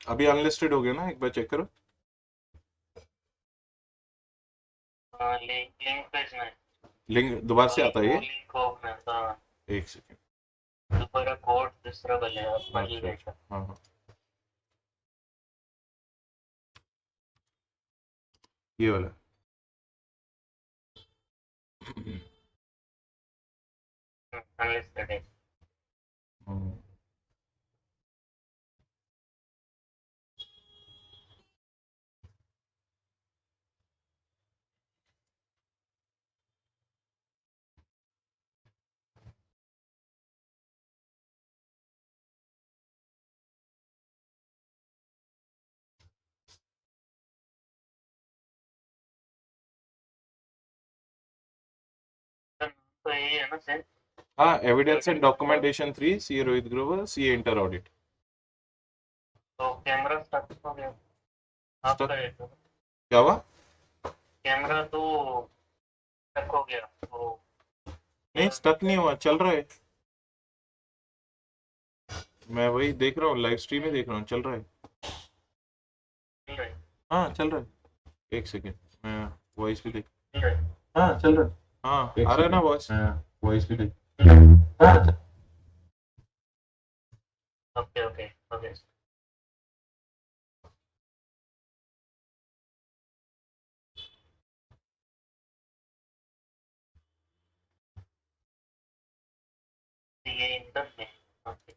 अभी अनलिस्टेड हो गया ना, एक बार चेक करो। लिंक पेज में लिंक दोबारा से आता है ये, लिंक ओपन है। एक सेकेंड। दोबारा कोड दूसरा बनेगा फाइल अच्छा जैसा। हाँ हाँ, ये वाला। अनलिस्टेड है। हम्म, तो यही है ना सेम। हाँ, evidence and documentation 3, see Rohit Grover, see inter audit. तो कैमरा स्टक हो गया स्टक? आपका ये तो। क्या हुआ? कैमरा तो स्टक हो गया तो। नहीं, स्टक नहीं हुआ, चल रहा है। मैं वही देख रहा हूँ, लाइव स्ट्रीम में देख रहा हूँ, चल रहा है। हाँ चल रहा है, एक सेकेंड, मैं वॉइस भी देख। हाँ चल रहा है, हाँ आ रहा है ना वॉइस? वॉइस भी देख। Okay okay okay. ये इंटर में। Okay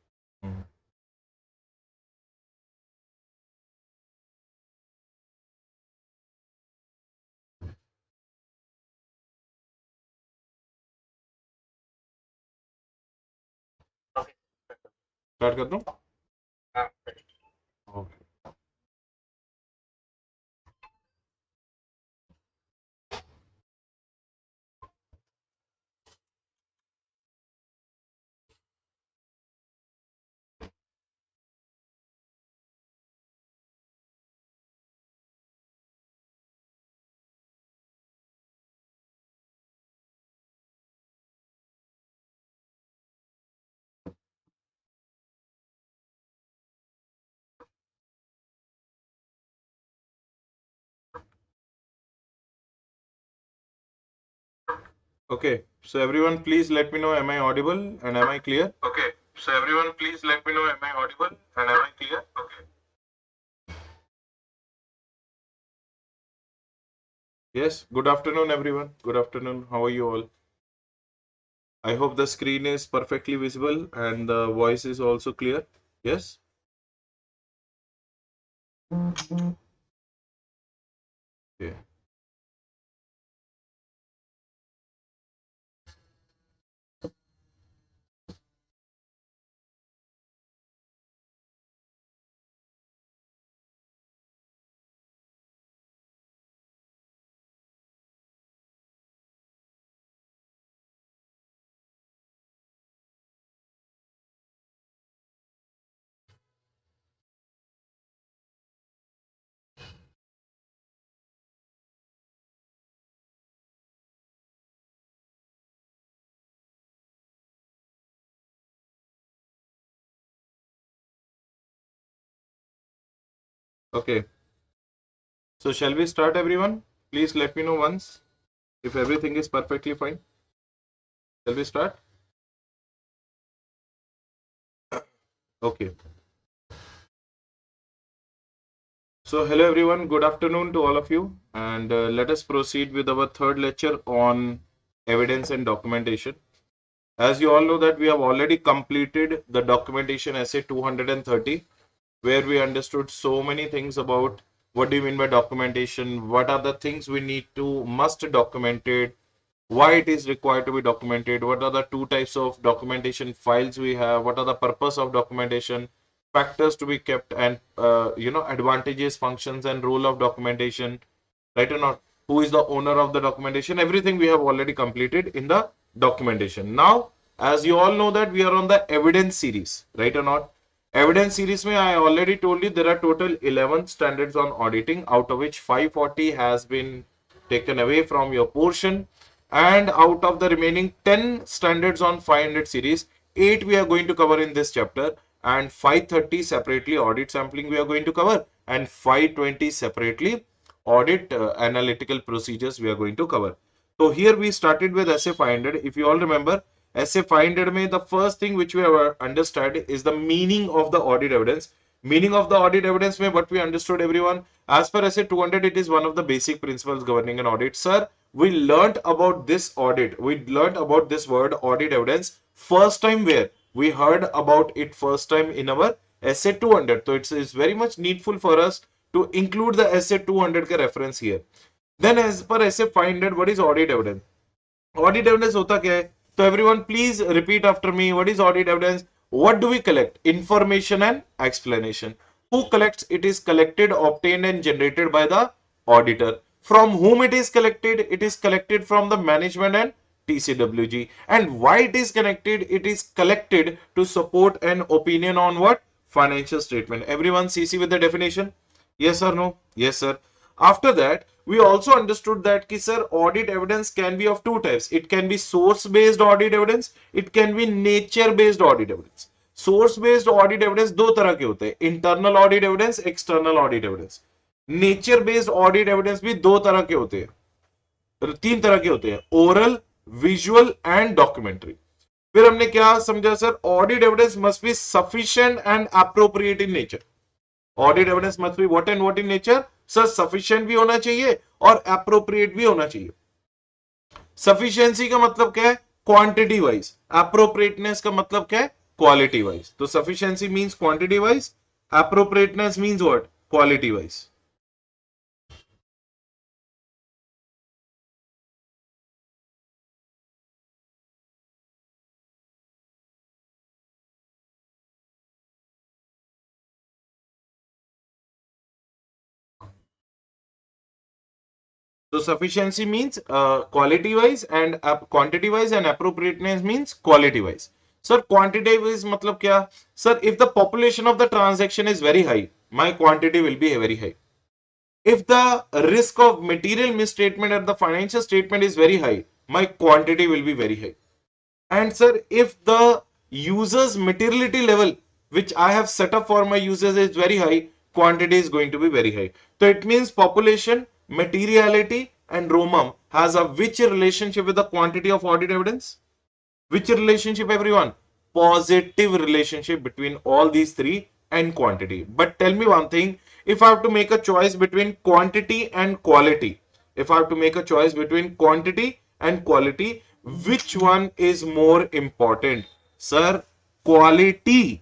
okay. स्टार्ट कर दूँ? हाँ okay. Okay, so everyone please let me know, am I audible and am I clear? Okay, so everyone please let me know, am I audible and am I clear? Okay. Yes, good afternoon everyone. Good afternoon. How are you all? I hope the screen is perfectly visible and the voice is also clear. Yes? Okay. Okay. So shall we start everyone? Please let me know once if everything is perfectly fine. Shall we start? Okay. So hello everyone, good afternoon to all of you, and let us proceed with our third lecture on evidence and documentation. As you all know that we have already completed the documentation essay 230, where we understood so many things about what do you mean by documentation, what are the things we need to must document it, why it is required to be documented, what are the two types of documentation files we have, what are the purpose of documentation, factors to be kept, and advantages, functions, and role of documentation, right or not? Who is the owner of the documentation? Everything we have already completed in the documentation. Now, as you all know that we are on the evidence series, right or not? Evidence series mein I already told you there are total 11 standards on auditing, out of which 540 has been taken away from your portion, and out of the remaining 10 standards on 500 series, 8 we are going to cover in this chapter, and 530 separately audit sampling we are going to cover, and 520 separately audit analytical procedures we are going to cover. So here we started with SA 500. If you all remember, SA 500 mein the first thing which we have understood is the meaning of the audit evidence. Meaning of the audit evidence mein what we understood, everyone, as per SA 200, it is one of the basic principles governing an audit. Sir, we learnt about this audit. We learnt about this word audit evidence first time where? We heard about it first time in our SA 200. So it's very much needful for us to include the SA 200 ka reference here. Then as per SA 500, what is audit evidence? Audit evidence hota kya hai? So everyone please repeat after me. What is audit evidence? What do we collect? Information and explanation. Who collects? It is collected, obtained and generated by the auditor. From whom it is collected? It is collected from the management and TCWG. And why it is connected? It is collected to support an opinion on what? Financial statement. Everyone CC with the definition? Yes or no? Yes, sir. After that, we also understood that ki, sir, audit evidence can be of two types. It can be source-based audit evidence. It can be nature-based audit evidence. Source-based audit evidence दो तरह के होते हैं, internal audit evidence, external audit evidence. Nature-based audit evidence भी दो तरह के होते हैं, तीन तरह के होते हैं, oral, visual and documentary. फिर हमने क्या समझा sir? Audit evidence must be sufficient and appropriate in nature. Audit evidence must be what and what in nature? Sir sufficient भी होना चाहिए और appropriate भी होना चाहिए. Sufficiency का मतलब क्या है? Quantity wise. Appropriateness का मतलब क्या है? Quality wise. तो sufficiency means quantity wise. Appropriateness means what? Quality wise. So sufficiency means quality wise, and quantity wise, and appropriateness means quality wise. Sir, quantity wise matlab kya? Sir, if the population of the transaction is very high, my quantity will be very high. If the risk of material misstatement at the financial statement is very high, my quantity will be very high. And sir, if the user's materiality level which I have set up for my users is very high, quantity is going to be very high. So it means population, materiality and ROMUM has a which relationship with the quantity of audit evidence? Which relationship, everyone? Positive relationship between all these three and quantity. But tell me one thing, if I have to make a choice between quantity and quality, if I have to make a choice between quantity and quality, which one is more important? Sir, quality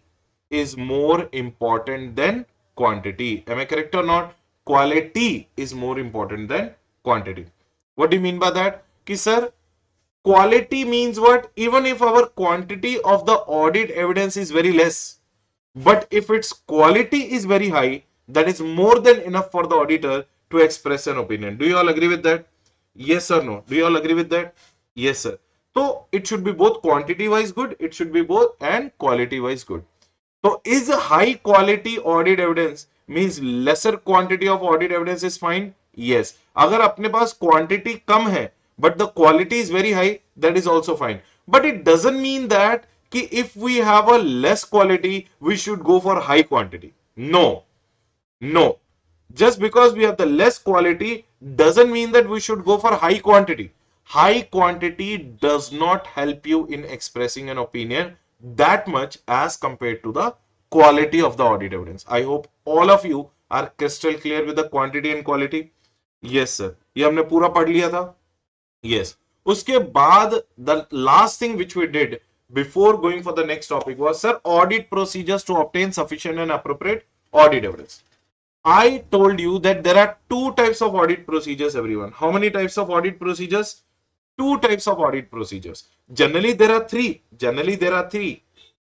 is more important than quantity. Am I correct or not? Quality is more important than quantity. What do you mean by that? Ki sir, quality means what? Even if our quantity of the audit evidence is very less, but if its quality is very high, that is more than enough for the auditor to express an opinion. Do you all agree with that? Yes or no? Do you all agree with that? Yes, sir. So it should be both quantity wise good, it should be both and quality wise good. So is a high quality audit evidence means lesser quantity of audit evidence is fine? Yes. अगर अपने पास quantity कम है but the quality is very high, that is also fine. But it doesn't mean that कि if we have a less quality, we should go for high quantity. No. No. Just because we have the less quality doesn't mean that we should go for high quantity. High quantity does not help you in expressing an opinion that much as compared to the quality of the audit evidence. I hope all of you are crystal clear with the quantity and quality. Yes, sir. ये हमने पूरा पढ़ लिया था. Yes. उसके बाद the last thing which we did before going for the next topic was, sir, audit procedures to obtain sufficient and appropriate audit evidence. I told you that there are two types of audit procedures, everyone. How many types of audit procedures? Two types of audit procedures. Generally, there are three. Generally, there are three.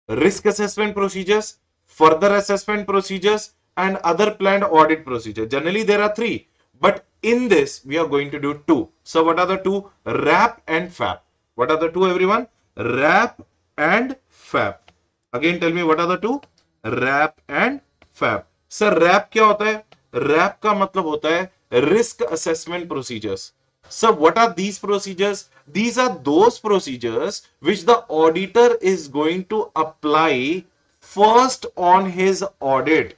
Risk assessment procedures, further assessment procedures, and other planned audit procedure. Generally, there are three. But in this, we are going to do two. So, what are the two? RAP and FAP. What are the two, everyone? RAP and FAP. Again, tell me what are the two? RAP and FAP. Sir, RAP क्या होता है? RAP का मतलब होता है Risk Assessment Procedures. So, what are these procedures? These are those procedures which the auditor is going to apply first on his audit,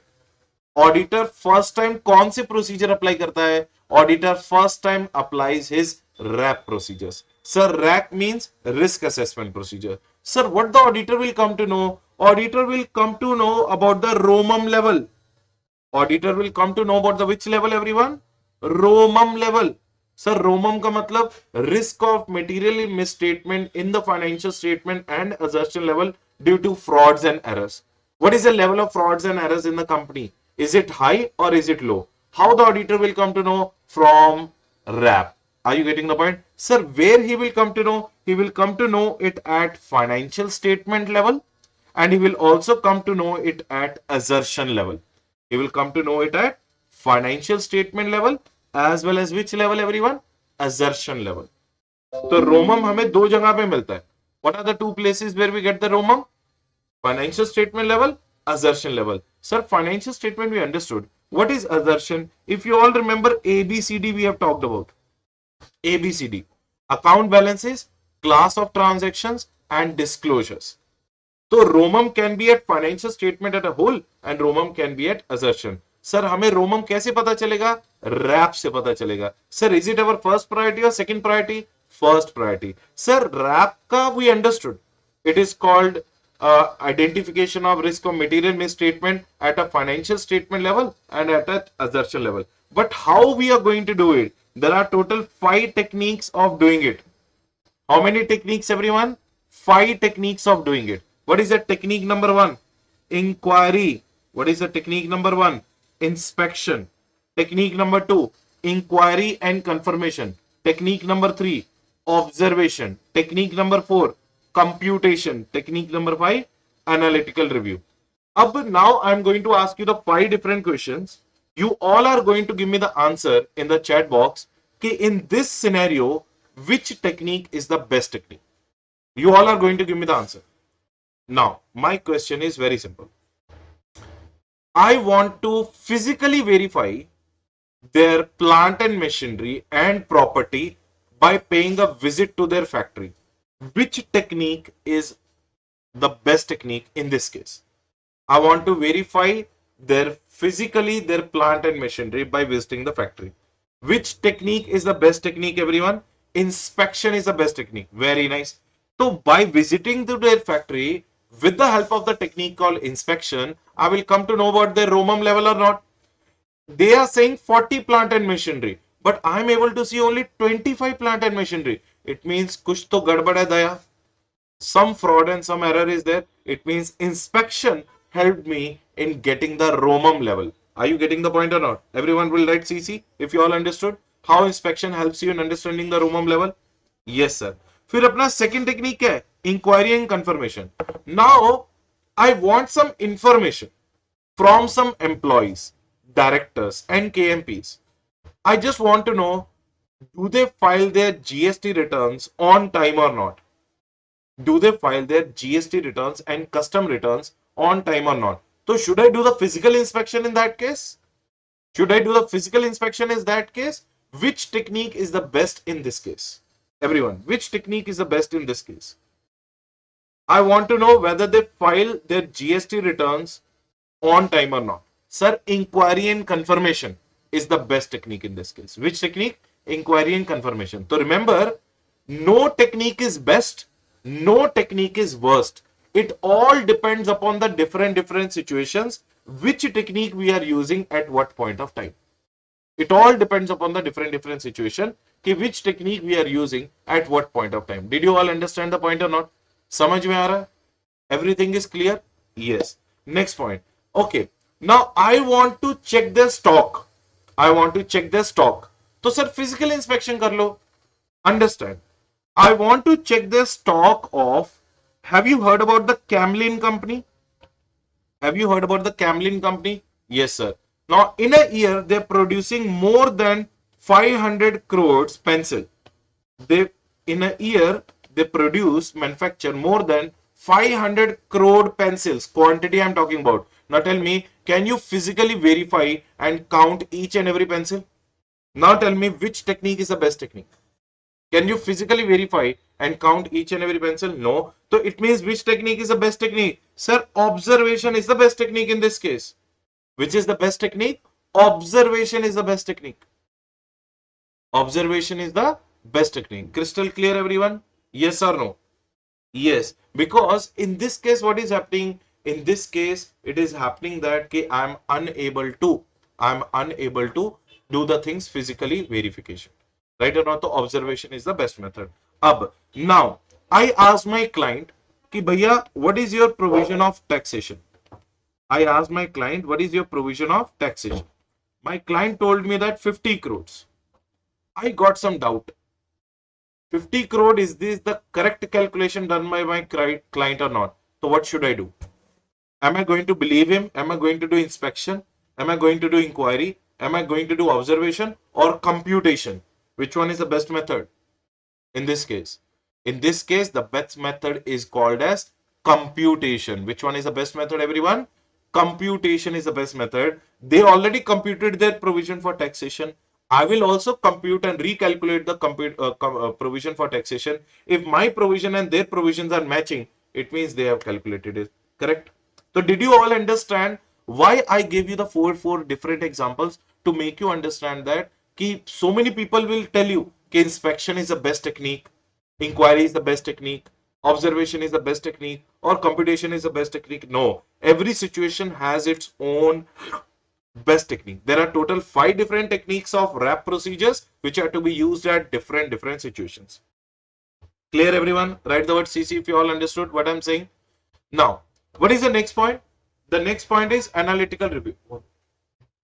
auditor first time कौन से procedure apply करता है? Auditor first time applies his RAP procedures. Sir RAP means risk assessment procedure. Sir what the auditor will come to know? Auditor will come to know about the ROMM level. Auditor will come to know about the which level everyone? Romum level. Sir, Romum का मतलब risk of material misstatement in the financial statement and assertion level due to frauds and errors. What is the level of frauds and errors in the company? Is it high or is it low? How the auditor will come to know? From RAP. Are you getting the point? Sir, where he will come to know? He will come to know it at financial statement level, and he will also come to know it at assertion level. He will come to know it at financial statement level as well as which level everyone? Assertion level. तो रोमम हमें दो जगह पे मिलता है. What are the two places where we get the romum? Financial statement level, assertion level. Sir, financial statement we understood. What is assertion? If you all remember ABCD we have talked about. ABCD. Account balances, class of transactions and disclosures. तो ROMM can be at financial statement at a whole and ROMM can be at assertion. Sir हमें ROMM कैसे पता चलेगा? RAP से पता चलेगा. Sir is it our first priority or second priority? First priority. Sir RAP का we understood it is called identification of risk of material misstatement at a financial statement level and at an assertion level. But how we are going to do it? There are total 5 techniques of doing it. How many techniques everyone? 5 techniques of doing it. What is the technique number 1? Inquiry. What is the technique number 1? Inspection. Technique number 2, inquiry and confirmation. Technique number 3, observation. Technique number 4, computation. Technique number 5, analytical review. Now I'm going to ask you the 5 different questions. You all are going to give me the answer in the chat box. In this scenario, which technique is the best technique? You all are going to give me the answer. Now, my question is very simple. I want to physically verify their plant and machinery and property by paying a visit to their factory. Which technique is the best technique in this case? I want to verify their plant and machinery by visiting the factory. Which technique is the best technique, everyone? Inspection is the best technique. Very nice. So by visiting to their factory, with the help of the technique called inspection, I will come to know about their romum level or not. They are saying 40 plant and machinery, but I am able to see only 25 plant and machinery. It means kuch to gadbad hai daya. Some fraud and some error is there. It means inspection helped me in getting the romum level. Are you getting the point or not? Everyone will write CC if you all understood how inspection helps you in understanding the romum level. Yes sir. फिर अपना second technique क्या है? Inquiry and confirmation. Now I want some information from some employees, directors and KMPs. I just want to know, do they file their GST returns on time or not? Do they file their GST returns and custom returns on time or not? So should I do the physical inspection in that case? Should I do the physical inspection in that case? Which technique is the best in this case? Everyone, which technique is the best in this case? I want to know whether they file their GST returns on time or not. Sir, inquiry and confirmation is the best technique in this case. Which technique? Inquiry and confirmation. So remember, no technique is best, no technique is worst. It all depends upon the different situations, which technique we are using at what point of time. It all depends upon the different situation, which technique we are using at what point of time. Did you all understand the point or not? समझ में आ रहा है? Everything is clear? Yes. Next point. Okay. Now I want to check their stock. I want to check their stock. तो sir physical inspection कर लो. Understand? I want to check their stock of. Have you heard about the Camlin company? Have you heard about the Camlin company? Yes, sir. Now, in a year, they're producing more than 500 crores pencil. In a year, they manufacture more than 500 crore pencils. Quantity I'm talking about. Now tell me, can you physically verify and count each and every pencil? Now tell me which technique is the best technique. Can you physically verify and count each and every pencil? No. So it means which technique is the best technique? Sir, observation is the best technique in this case. Which is the best technique? Observation is the best technique. Observation is the best technique. Crystal clear, everyone? Yes or no? Yes, because in this case, what is happening? In this case, it is happening that I'm unable to do the things physically verification. Right or not? So observation is the best method. Now, I ask my client, कि भैया, what is your provision of taxation? I asked my client, what is your provision of taxation? My client told me that 50 crores. I got some doubt. 50 crore, is this the correct calculation done by my client or not? So what should I do? Am I going to believe him? Am I going to do inspection? Am I going to do inquiry? Am I going to do observation or computation? Which one is the best method in this case? In this case, the best method is called as computation. Which one is the best method, everyone? Computation is the best method. They already computed their provision for taxation. I will also compute and recalculate the provision for taxation. If my provision and their provisions are matching, it means they have calculated it. Correct? So did you all understand why I gave you the four different examples to make you understand that so many people will tell you that inspection is the best technique, inquiry is the best technique, observation is the best technique, or computation is the best technique. No, every situation has its own best technique. There are total 5 different techniques of RAP procedures which are to be used at different situations. Clear, everyone? Write the word CC if you all understood what I'm saying. Now, what is the next point? The next point is analytical review.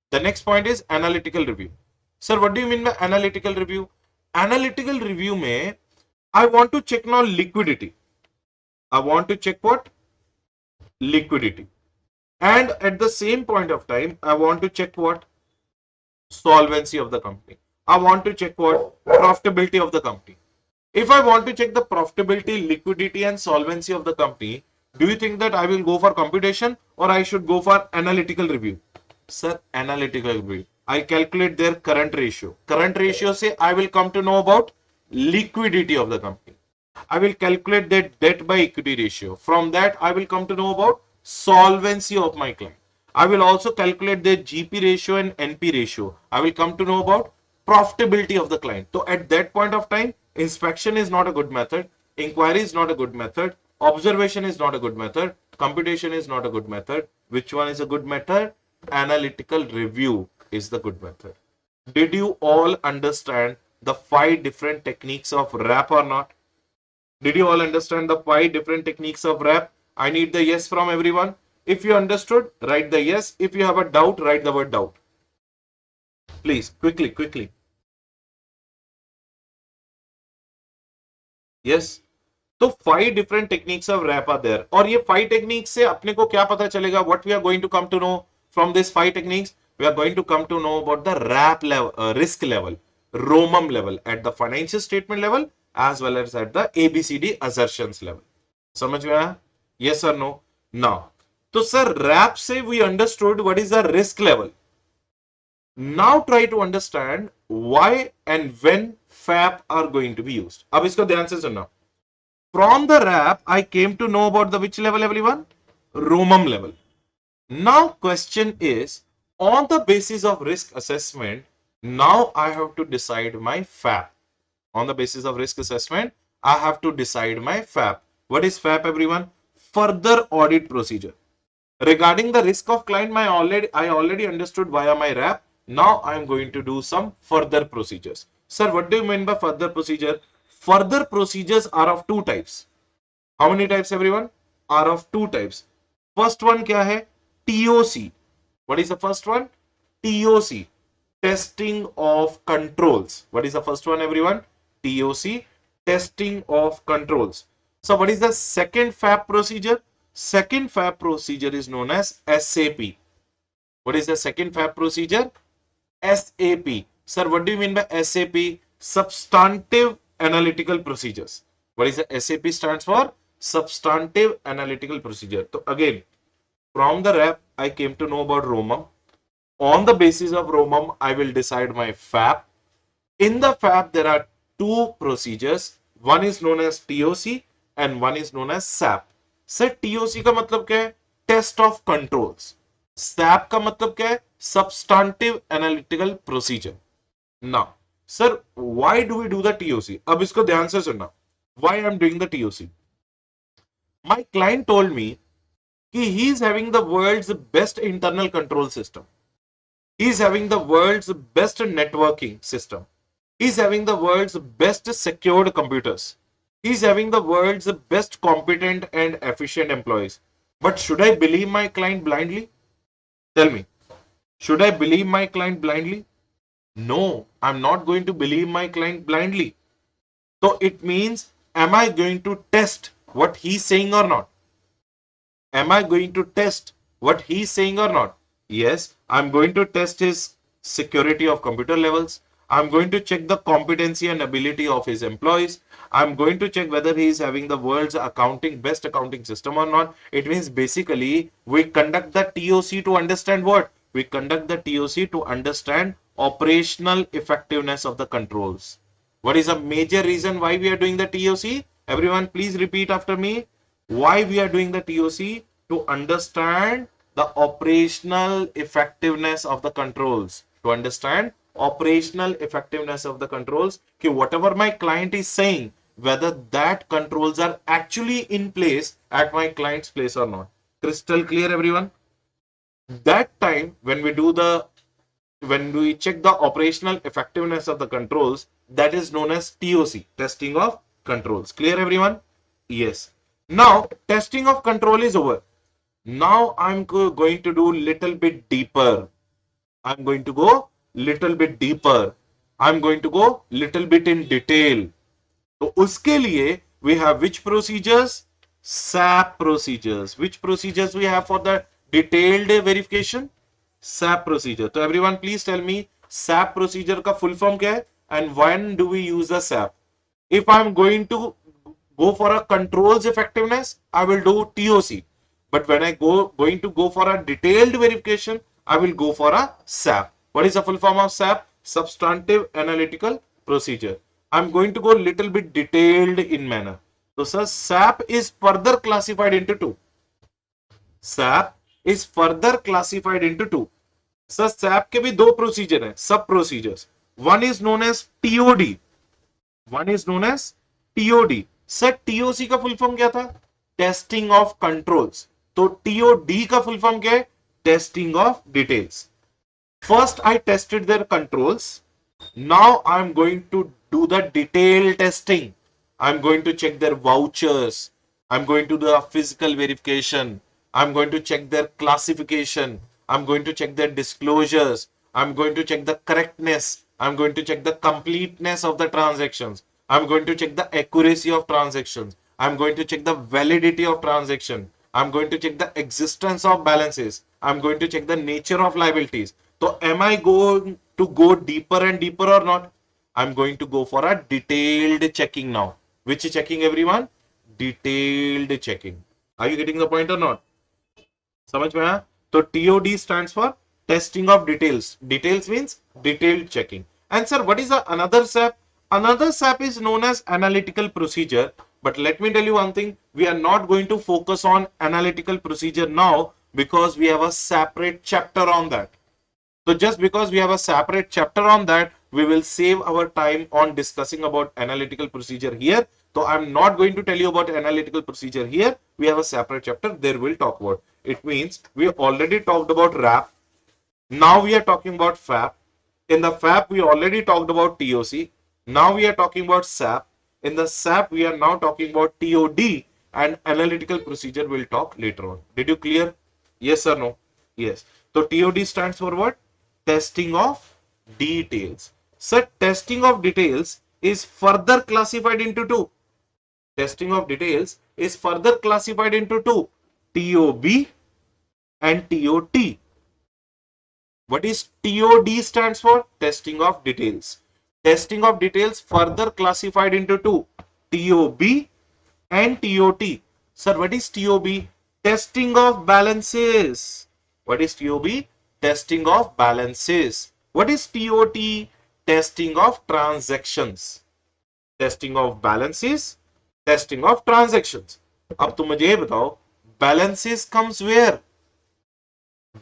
The next point is analytical review. Sir, what do you mean by analytical review? Analytical review mein, I want to check now liquidity. I want to check what? Liquidity. And at the same point of time, I want to check what? Solvency of the company. I want to check what? Profitability of the company. If I want to check the profitability, liquidity, and solvency of the company, do you think that I will go for computation or I should go for analytical review? Sir, analytical review. I calculate their current ratio. Current ratio say I will come to know about liquidity of the company. I will calculate their debt by equity ratio. From that, I will come to know about solvency of my client. I will also calculate their GP ratio and NP ratio. I will come to know about profitability of the client. So at that point of time, inspection is not a good method. Inquiry is not a good method. Observation is not a good method. Computation is not a good method. Which one is a good method? Analytical review is the good method. Did you all understand the 5 different techniques of RAP or not? Did you all understand the 5 different techniques of RAP? I need the yes from everyone. If you understood, write the yes. If you have a doubt, write the word doubt. Please, quickly. Yes. तो 5 different techniques of RAP are there. और ये 5 techniques से अपने को क्या पता चलेगा? What we are going to come to know from these 5 techniques? We are going to come to know about the RAP level, risk level, ROMUM level at the financial statement level as well as at the ABCD assertions level. समझ में आया? Yes or no? Now, तो sir RAP से we understood what is the risk level. Now try to understand why and when FAP are going to be used. अब इसको ध्यान से सुनना. From the RAP, I came to know about the which level, everyone? ROMUM level. Now question is, on the basis of risk assessment, now I have to decide my FAP. On the basis of risk assessment, I have to decide my FAP. What is FAP, everyone? Further audit procedure. Regarding the risk of client, I already understood via my RAP. Now I am going to do some further procedures. Sir, what do you mean by further procedure? Further procedures are of 2 types. How many types, everyone? Are of 2 types. First one क्या है? TOC. What is the first one? TOC. Testing of controls. What is the first one, everyone? TOC. Testing of controls. So what is the second FAP procedure? Second FAP procedure is known as SAP. What is the second FAP procedure? SAP. Sir, what do you mean by SAP? Substantive analytical procedures. What is the SAP stands for? Substantive analytical procedure. So again, from the RAP, I came to know about ROMUM. On the basis of ROMUM, I will decide my FAP. In the FAP, there are two procedures. One is known as TOC and one is known as SAP. Sir TOC का मतलब क्या है? Test of controls. SAP का मतलब क्या है? Substantive analytical procedure. Now sir why do we do the TOC? अब इसको ध्यान से सुनना. Why I am doing the TOC? My client told me कि he is having the world's best internal control system. He is having the world's best networking system. He is having the world's best secured computers. He is having the world's best competent and efficient employees. But should I believe my client blindly? Tell me. Should I believe my client blindly? No, I'm not going to believe my client blindly. So it means, am I going to test what he's saying or not? Am I going to test what he's saying or not? Yes, I'm going to test his security of computer levels. I'm going to check the competency and ability of his employees. I'm going to check whether he is having the world's best accounting system or not. It means basically we conduct the TOC to understand what? We conduct the TOC to understand operational effectiveness of the controls. What is a major reason why we are doing the TOC? Everyone please repeat after me. Why we are doing the TOC? To understand the operational effectiveness of the controls. To understand operational effectiveness of the controls. Okay, whatever my client is saying, whether that controls are actually in place at my client's place or not. Crystal clear, everyone? That time when we check the operational effectiveness of the controls, that is known as TOC, testing of controls. Clear, everyone? Yes. Now testing of control is over. Now I'm going to do little bit deeper. I'm going to go little bit deeper. I'm going to go little bit in detail. तो उसके लिए we have which procedures? SAP procedures. Which procedures we have for the detailed verification? SAP procedure. So everyone please tell me SAP procedure का full form क्या है and when do we use the SAP? If I'm going to go for a controls effectiveness, I will do TOC. But when I going to go for a detailed verification, I will go for a SAP. What is the full form of SAP? Substantive Analytical Procedure. I'm going to go little bit detailed in manner. So sir, SAP is further classified into two. SAP is further classified into two. Sir, SAP के भी दो procedure हैं, sub procedures. One is known as TOD. One is known as TOD. Sir TOC का full form क्या था? Testing of controls. तो TOD का full form क्या है? Testing of details. First I tested their controls. Now I am going to do the detail testing. I am going to check their vouchers. I am going to do the physical verification. I'm going to check their classification. I'm going to check their disclosures. I'm going to check the correctness. I'm going to check the completeness of the transactions. I'm going to check the accuracy of transactions. I'm going to check the validity of transaction. I'm going to check the existence of balances. I'm going to check the nature of liabilities. So am I going to go deeper and deeper or not? I'm going to go for a detailed checking now. Which checking, everyone? Detailed checking. Are you getting the point or not? समझ में आया? तो TOD stands for testing of details. Details means detailed checking. And sir, what is another SAP? Another SAP is known as analytical procedure. But let me tell you one thing. We are not going to focus on analytical procedure now because we have a separate chapter on that. So just because we have a separate chapter on that, we will save our time on discussing about analytical procedure here. So I'm not going to tell you about analytical procedure here. We have a separate chapter. There we'll talk about. It means we already talked about RAP. Now we are talking about FAP. In the FAP, we already talked about TOC. Now we are talking about SAP. In the SAP, we are now talking about TOD, and analytical procedure we'll talk later on. Did you clear? Yes or no? Yes. So TOD stands for what? Testing of details. So testing of details is further classified into two. Testing of details is further classified into two. TOB and TOT. What is TOD stands for? Testing of details. Testing of details further classified into two. TOB and TOT. Sir, what is TOB? Testing of balances. What is TOB? Testing of balances. What is TOT? Testing of transactions. Testing of balances, testing of transactions. अब तुम मुझे ये बताओ, balances comes where?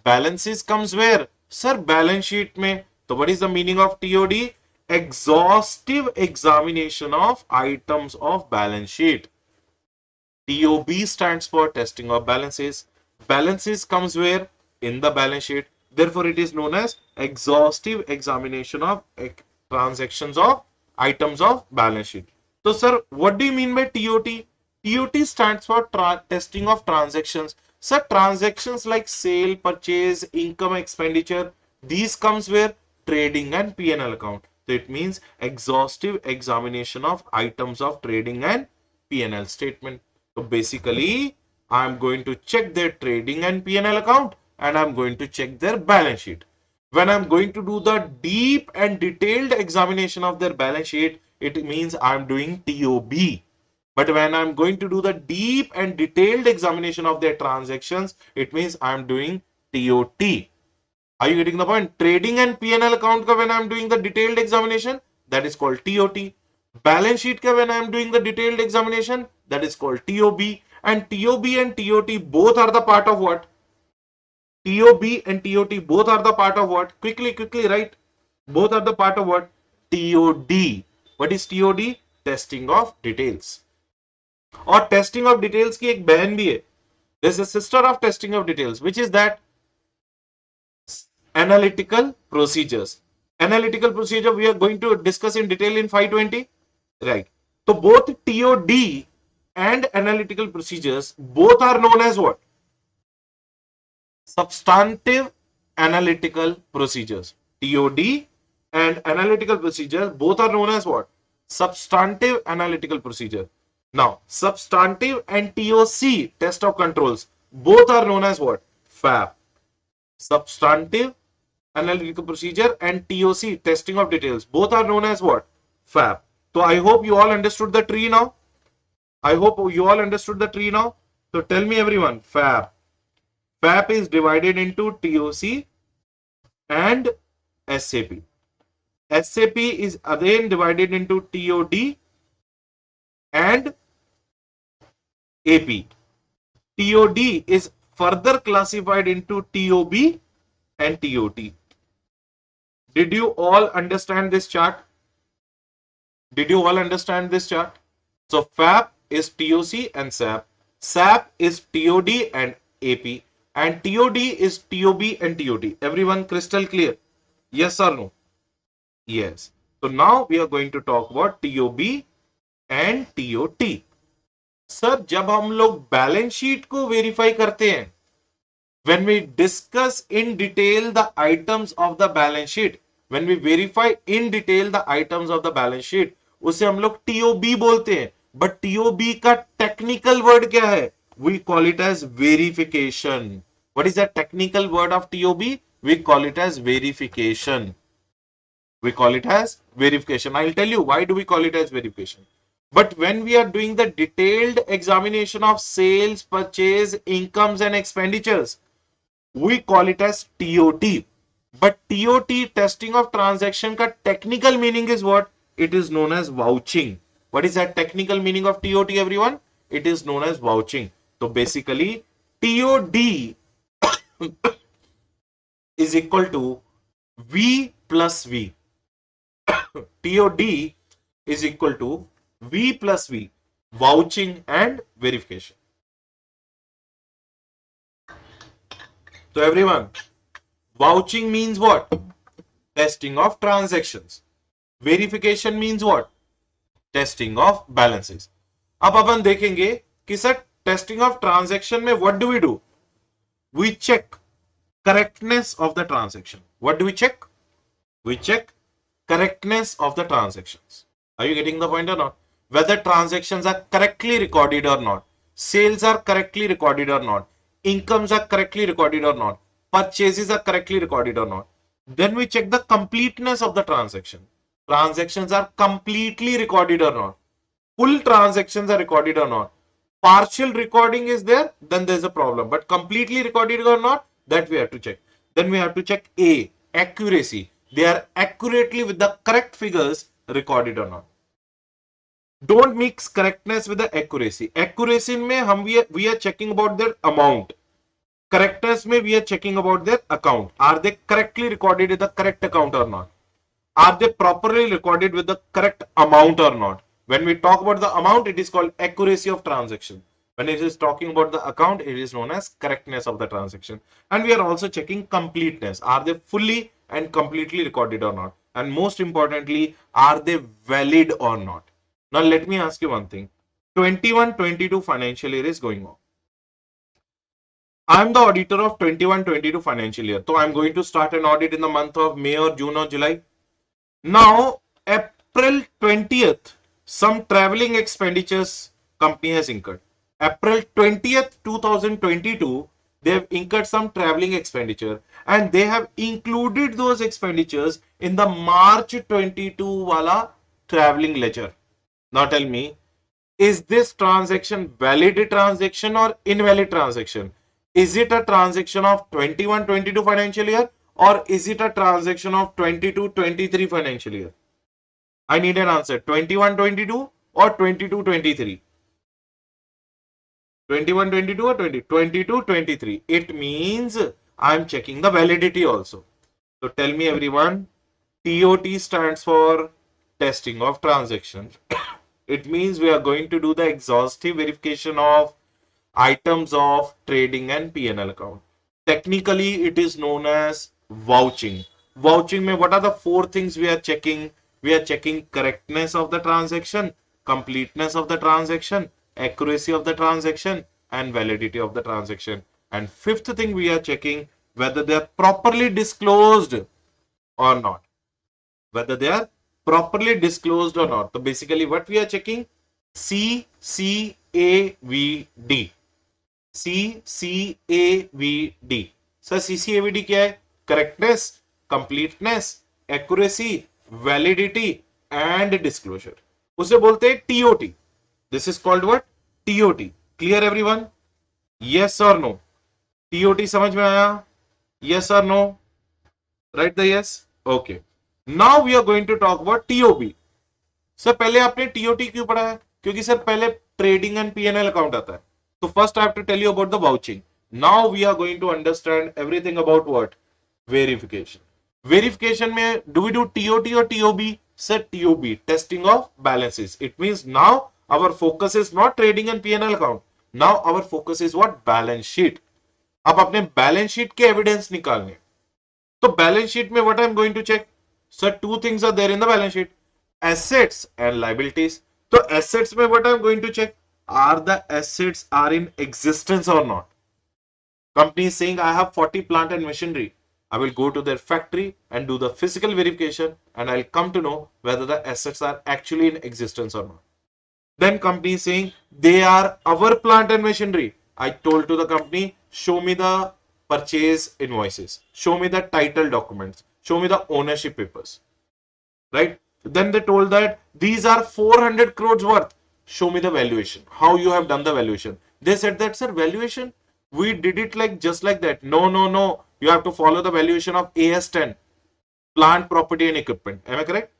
Balances comes where? Sir balance sheet में। तो what is the meaning of TOD? Exhaustive examination of items of balance sheet. TOB stands for testing of balances. Balances comes where? In the balance sheet. Therefore, it is known as exhaustive examination of transactions of items of balance sheet. So, sir, what do you mean by TOT? TOT stands for testing of transactions. Sir, transactions like sale, purchase, income, expenditure, these comes where? Trading and P&L account. So, it means exhaustive examination of items of trading and P&L statement. So basically, I'm going to check their trading and P&L account and I'm going to check their balance sheet. When I'm going to do the deep and detailed examination of their balance sheet, it means I'm doing TOB. But when I'm going to do the deep and detailed examination of their transactions, it means I'm doing TOT. Are you getting the point? Trading and P&L account ka when I'm doing the detailed examination, that is called TOT. Balance sheet ka when I'm doing the detailed examination, that is called TOB. And TOB and TOT both are the part of what? TOB and TOT both are the part of what? Quickly, right? Both are the part of what? TOD. What is TOD? Testing of details. और testing of details की एक बहन भी है, this is sister of testing of details, which is that analytical procedures. Analytical procedure we are going to discuss in detail in 520, right? So both TOD and analytical procedures both are known as what? Substantive analytical procedures. TOD and analytical procedures both are known as what? Substantive analytical procedure. Now, substantive and TOC, test of controls, both are known as what? FAB. Substantive analytical procedure and TOC, testing of details, both are known as what? FAB. So I hope you all understood the tree now. I hope you all understood the tree now. So tell me everyone, FAB. FAB is divided into TOC and SAP. SAP is again divided into TOD and AP. TOD is further classified into TOB and TOT. Did you all understand this chart? Did you all understand this chart? So FAB is TOC and SAP. SAP is TOD and AP. And TOD is TOB and TOT. Everyone crystal clear? Yes or no? Yes. So now we are going to talk about TOB and TOT. Sir जब हम लोग balance sheet को verify करते हैं, when we discuss in detail the items of the balance sheet, when we verify in detail the items of the balance sheet, उसे हम लोग TOB बोलते हैं. बट TOB का टेक्निकल वर्ड क्या है? We call it as verification. What is the technical word of TOB? We call it as verification. We call it as verification. I'll tell you why do we call it as verification. But when we are doing the detailed examination of sales, purchase, incomes and expenditures, we call it as TOT. But TOT, testing of transaction ka technical meaning is what? It is known as vouching. What is that technical meaning of TOT, everyone? It is known as vouching. So basically, TOD is equal to V plus V. TOD is equal to V plus V, vouching and verification. So everyone, vouching means what? Testing of transactions. Verification means what? Testing of balances. अब अपन देखेंगे कि sir testing of transaction में what do we do? We check correctness of the transaction. What do we check? We check correctness of the transactions. Are you getting the point or not? Whether transactions are correctly recorded or not, sales are correctly recorded or not, incomes are correctly recorded or not, purchases are correctly recorded or not. Then we check the completeness of the transaction. Transactions are completely recorded or not. Full transactions are recorded or not. Partial recording is there, then there's a problem. But completely recorded or not, that we have to check. Then we have to check A, accuracy. They are accurately with the correct figures recorded or not. Don't mix correctness with the accuracy. Accuracy में हम we are checking about their amount. Correctness में we are checking about their account. Are they correctly recorded in the correct account or not? Are they properly recorded with the correct amount or not? When we talk about the amount, it is called accuracy of transaction. When it is talking about the account, it is known as correctness of the transaction. And we are also checking completeness. Are they fully and completely recorded or not? And most importantly, are they valid or not? Now, let me ask you one thing. 21-22 financial year is going on. I am the auditor of 21-22 financial year. So, I am going to start an audit in the month of May or June or July. Now, April 20th, some traveling expenditures company has incurred. April 20th, 2022, they have incurred some traveling expenditure and they have included those expenditures in the March 22 wala traveling ledger. Now tell me, is this transaction valid transaction or invalid transaction? Is it a transaction of 21-22 financial year or is it a transaction of 22-23 financial year? I need an answer. 21-22 or 22-23? 21-22 or 22-23? It means I'm checking the validity also. So tell me everyone, TOT stands for testing of transactions. It means we are going to do the exhaustive verification of items of trading and P&L account. Technically, it is known as vouching. Vouching mein what are the four things we are checking? We are checking correctness of the transaction, completeness of the transaction, accuracy of the transaction, and validity of the transaction. And fifth thing we are checking whether they are properly disclosed or not. Whether they are properly disclosed or not. So basically what we are checking? CCAVD. CCAVD. Sir CCAVD क्या है? Correctness, completeness, accuracy, validity and disclosure. उसे बोलते हैं TOT. This is called what? TOT. Clear everyone? Yes or no? TOT समझ में आया? Yes or no? Write the yes. Okay. Now we are going to talk about TOB. Sir पहले आपने TOT क्यों पढ़ा है? क्योंकि सर पहले ट्रेडिंग एंड पीएनएल अकाउंट आता है. तो first I have to tell you about the vouching. Now we are going to understand everything about what? Verification. Verification में do we do TOT or TOB? Sir TOB, testing of balances. It means now our focus is not trading and PNL account. Now our focus is what? Balance sheet. अब अपने balance sheet के evidence निकालने. तो balance sheet में what I am going to check? Sir two things are there in the balance sheet, assets and liabilities. So assets में what I'm going to check? Are the assets are in existence or not? Company is saying I have 40 plant and machinery. I will go to their factory and do the physical verification and I'll come to know whether the assets are actually in existence or not. Then company is saying they are our plant and machinery. I told to the company, show me the purchase invoices, show me the title documents, show me the ownership papers, right? Then they told that these are 400 crores worth. Show me the valuation. How you have done the valuation? They said that, sir, valuation, we did it like just like that. No, no, no. You have to follow the valuation of AS10, plant, property, and equipment. Am I correct?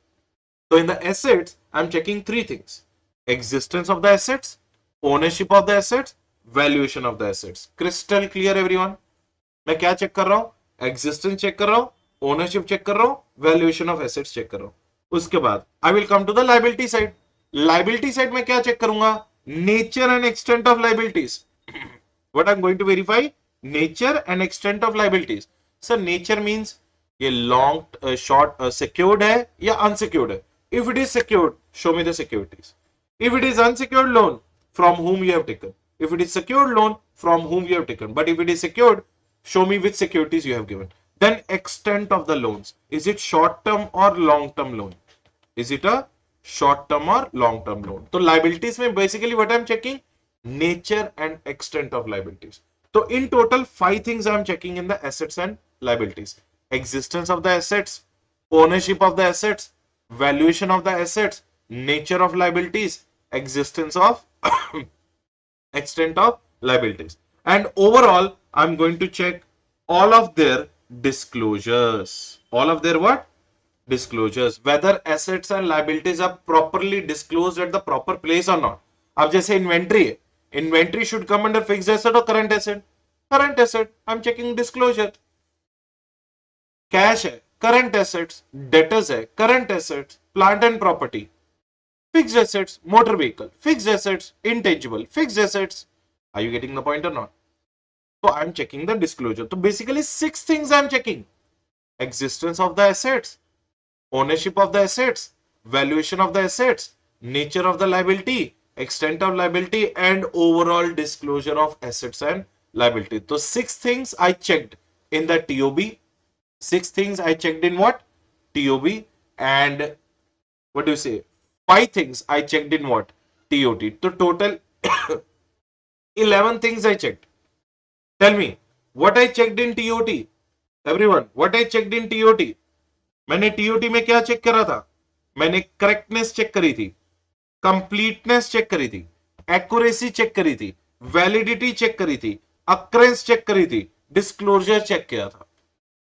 So in the assets, I'm checking three things: existence of the assets, ownership of the assets, valuation of the assets. Crystal clear, everyone? मैं क्या check कर रहा हूं? Existence check कर रहा हूं, ownership check कर रहा हूं, वैल्यूएशन ऑफ एसेट्स चेक कर रहा हूं. उसके बाद I will come to the liability side. Liability side में क्या चेक करूंगा? Nature and extent of liabilities. What I am going to verify? Nature and extent of liabilities. Sir nature means ये long short secured है या unsecured है? If it is secured, show me the securities. If it is unsecured loan, from whom you have taken. If it is secured loan, from whom you have taken. But if it is secured, show me which securities you have given. Then extent of the loans. Is it short term or long term loan? Is it a short term or long term loan? So liabilities में basically what I am checking? Nature and extent of liabilities. So in total 5 things I am checking in the assets and liabilities. Existence of the assets, ownership of the assets, valuation of the assets, nature of liabilities, existence of extent of liabilities, and overall I'm going to check all of their disclosures. All of their what? disclosures, whether assets and liabilities are properly disclosed at the proper place or not. अब जैसे inventory है, inventory should come under fixed asset or current asset. Current asset, I am checking disclosure. Cash है, current assets. Debtors है, current assets. Plant and property, fixed assets. Motor vehicle, fixed assets. Intangible, fixed assets. Are you getting the point or not? So I'm checking the disclosure. So basically 6 things I'm checking: existence of the assets, ownership of the assets, valuation of the assets, nature of the liability, extent of liability, and overall disclosure of assets and liability. So 6 things I checked in the TOB. 6 things I checked in what? TOB. And what do you say? 5 things I checked in what? TOT. So total 11 things I checked. Tell me what I checked in TOT. Everyone, what I checked in TOT? मैंने TOT में क्या check करा था? मैंने correctness check करी थी, completeness check करी थी, एक्यूरेसी चेक करी थी, वैलिडिटी चेक करी थी, अक्रेंस चेक करी थी, डिस्क्लोजर चेक किया था.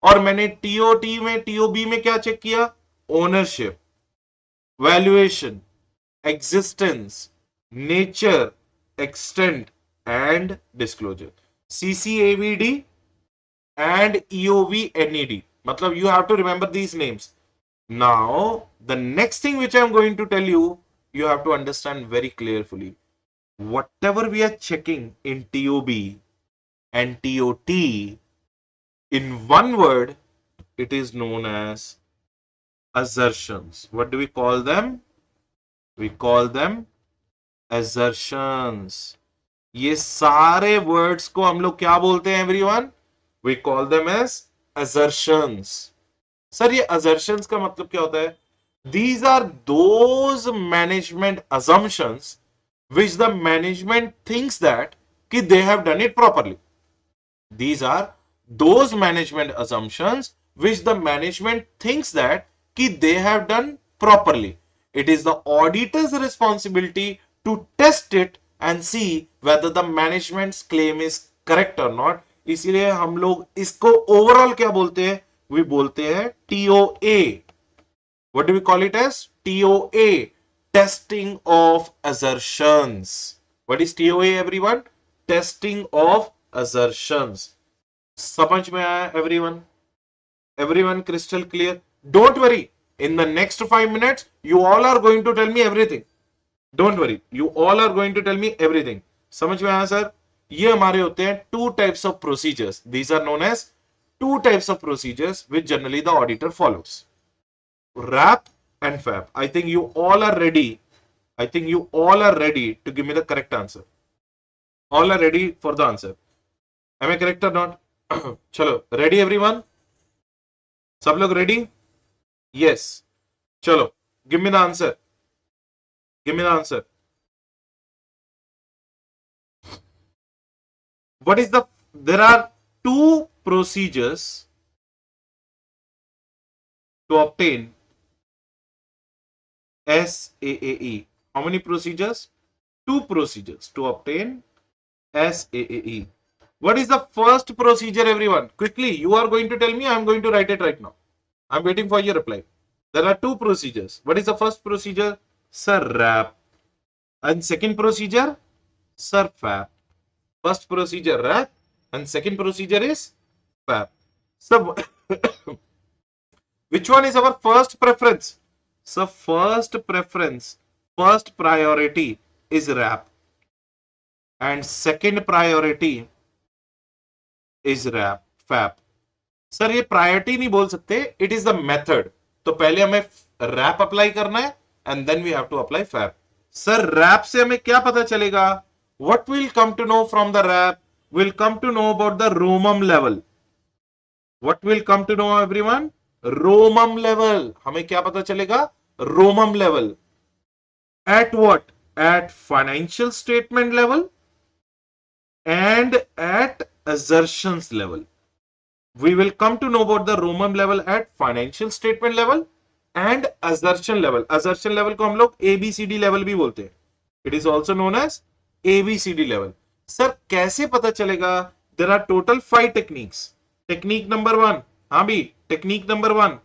और मैंने टीओटी में, टीओबी में क्या चेक किया? Ownership, valuation, existence, nature, extent and disclosure. CCAVD and EOVNED. Matlab, you have to remember these names. Now, the next thing which I am going to tell you, you have to understand very carefully. Whatever we are checking in TOB and TOT, in one word, it is known as assertions. What do we call them? We call them assertions. ये सारे words को हम लोग क्या बोलते हैं everyone? We call them as assertions. Sir ये assertions का मतलब क्या होता है? These are those management assumptions which the management thinks that कि they have done it properly. These are those management assumptions which the management thinks that कि they have done properly. It is the auditor's responsibility to test it and see whether the management's claim is correct or not. इसीलिए हम लोग इसको overall क्या बोलते हैं? We बोलते हैं TOA. What do we call it as? TOA, testing of assertions. What is TOA everyone? Testing of assertions. समझ में आया everyone? Everyone crystal clear? Don't worry, in the next 5 minutes you all are going to tell me everything. Don't worry, you all are going to tell me everything. समझ में आया sir? ये हमारे होते हैं two types of procedures. These are known as two types of procedures which generally the auditor follows: RAP and FAP. I think you all are ready. I think you all are ready to give me the correct answer. All are ready for the answer. Am I correct or not? चलो, ready everyone? सब लोग ready? Yes. चलो, give me the answer. Give me the answer. What is the, there are two procedures to obtain SAAE. How many procedures? Two procedures to obtain SAAE. What is the first procedure, everyone? Quickly, you are going to tell me. I am going to write it right now. I am waiting for your reply. There are two procedures. What is the first procedure? Sir, RAP. And second procedure? Sir, FAP. First procedure RAP and second procedure is FAP. So, which one is our first preference? So, first preference, first priority is RAP and second priority is FAP. Sir ये priority नहीं बोल सकते, it is the method. तो पहले हमें rap apply करना है and then we have to apply FAP. Sir RAP से हमें क्या पता चलेगा? What will come to know from the RAP? Will come to know about the ROMM level. What will come to know everyone? ROMM level. हमें क्या पता चलेगा? ROMM level. At what? At financial statement level and at assertions level. We will come to know about the Roman level at financial statement level and assertion level. Assertion level को हम लोग ABCD level भी बोलते हैं. It is also known as ABCD level. Sir कैसे पता चलेगा? There are total 5 techniques. Technique number 1. हाँ भी, technique number 1.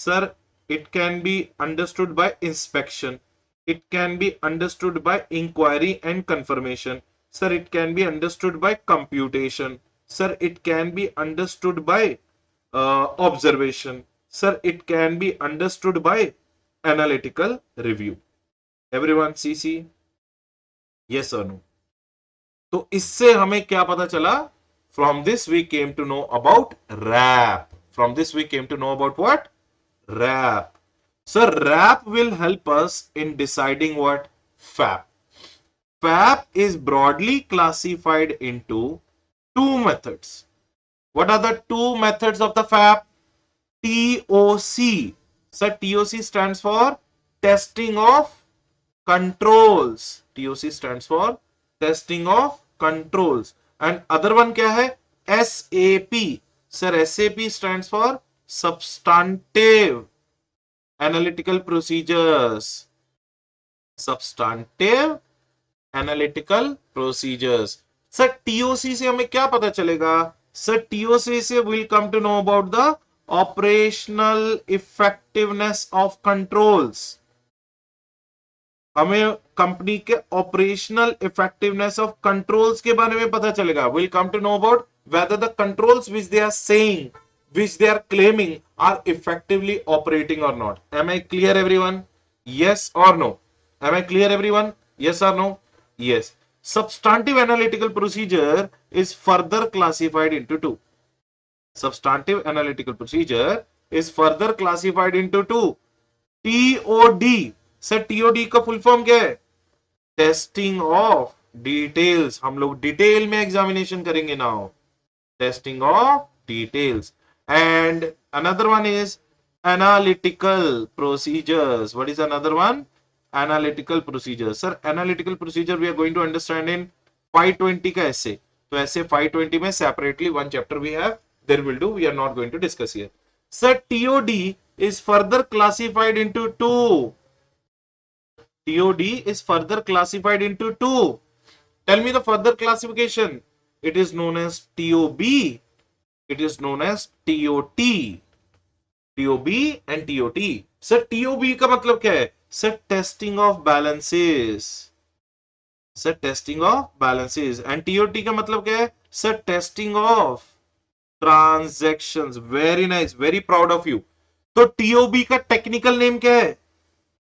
Sir it can be understood by inspection, it can be understood by inquiry and confirmation, sir, it can be understood by computation, sir, it can be understood by observation, sir, it can be understood by analytical review. Everyone CC, yes or no? तो इससे हमें क्या पता चला? From this we came to know about RAP. From this we came to know about what? RAP. So RAP will help us in deciding what? FAP. FAP is broadly classified into two methods. What are the two methods of the FAP? TOC. So TOC stands for testing of controls. TOC stands for testing of controls. And other one क्या है? SAP. Sir, SAP stands for substantive analytical procedures. Substantive analytical procedures. Sir, TOC से हमें क्या पता चलेगा? Sir, TOC से we'll come to know about the operational effectiveness of controls. हमें company के ऑपरेशनल इफेक्टिवनेस ऑफ कंट्रोल्स के बारे में पता चलेगा. Will come to know about whether the controls which they are saying, which they are claiming are effectively operating or not. Am I clear everyone? Yes और no? Am I clear everyone? Yes और no? Yes. Substantive analytical procedure is further classified into two. Substantive analytical procedure is further classified into two. TOD. Sir TOD का full form क्या है? Testing of details. हम लोग detail में examination करेंगे now. Testing of details. And another one is analytical procedures. What is another one? Analytical procedures. Sir analytical procedure we are going to understand in 520 का ऐसे. तो ऐसे 520 में separately one chapter we have, there will do, we are not going to discuss here. Sir TOD is further classified into two. TOD is further classified into two. Tell me the further classification. It is known as TOB. It is known as TOT. TOB and TOT. Sir, TOB का मतलब क्या है? Sir, testing of balances. Sir, testing of balances. And TOT का मतलब क्या है? Sir, testing of transactions. Very nice. Very proud of you. तो TOB का टेक्निकल नेम क्या है?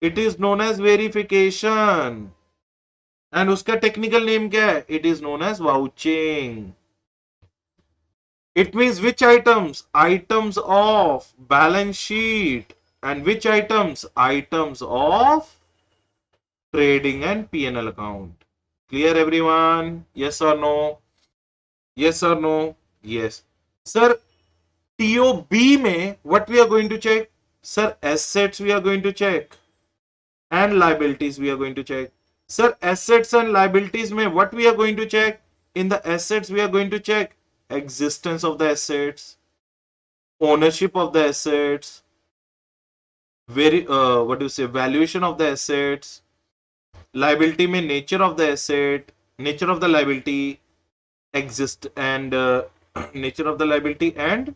It is known as verification. And उसका टेक्निकल नेम क्या है? It is known as vouching. It means which items? Items of balance sheet. And which items? Items of trading and P&L account. Clear everyone? Yes और no? Yes और no? Yes. Sir TOB में what we are going to check? Sir, assets we are going to check and liabilities we are going to check. Sir, assets and liabilities में what we are going to check? In the assets we are going to check existence of the assets, ownership of the assets, what do you say, valuation of the assets. Liability में nature of the asset, nature of the liability, nature of the liability and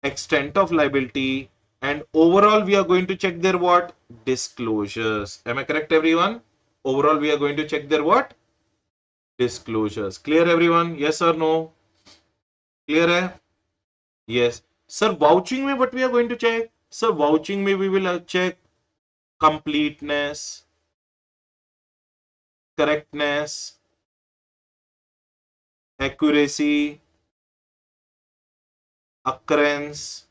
extent of liability, and overall we are going to check their what? Disclosures. Am I correct everyone? Overall we are going to check their what? Disclosures. Clear everyone? Yes or no? Clear hai? Yes. Sir, vouching में what we are going to check? Sir, vouching में we will check completeness, correctness, accuracy, occurrence,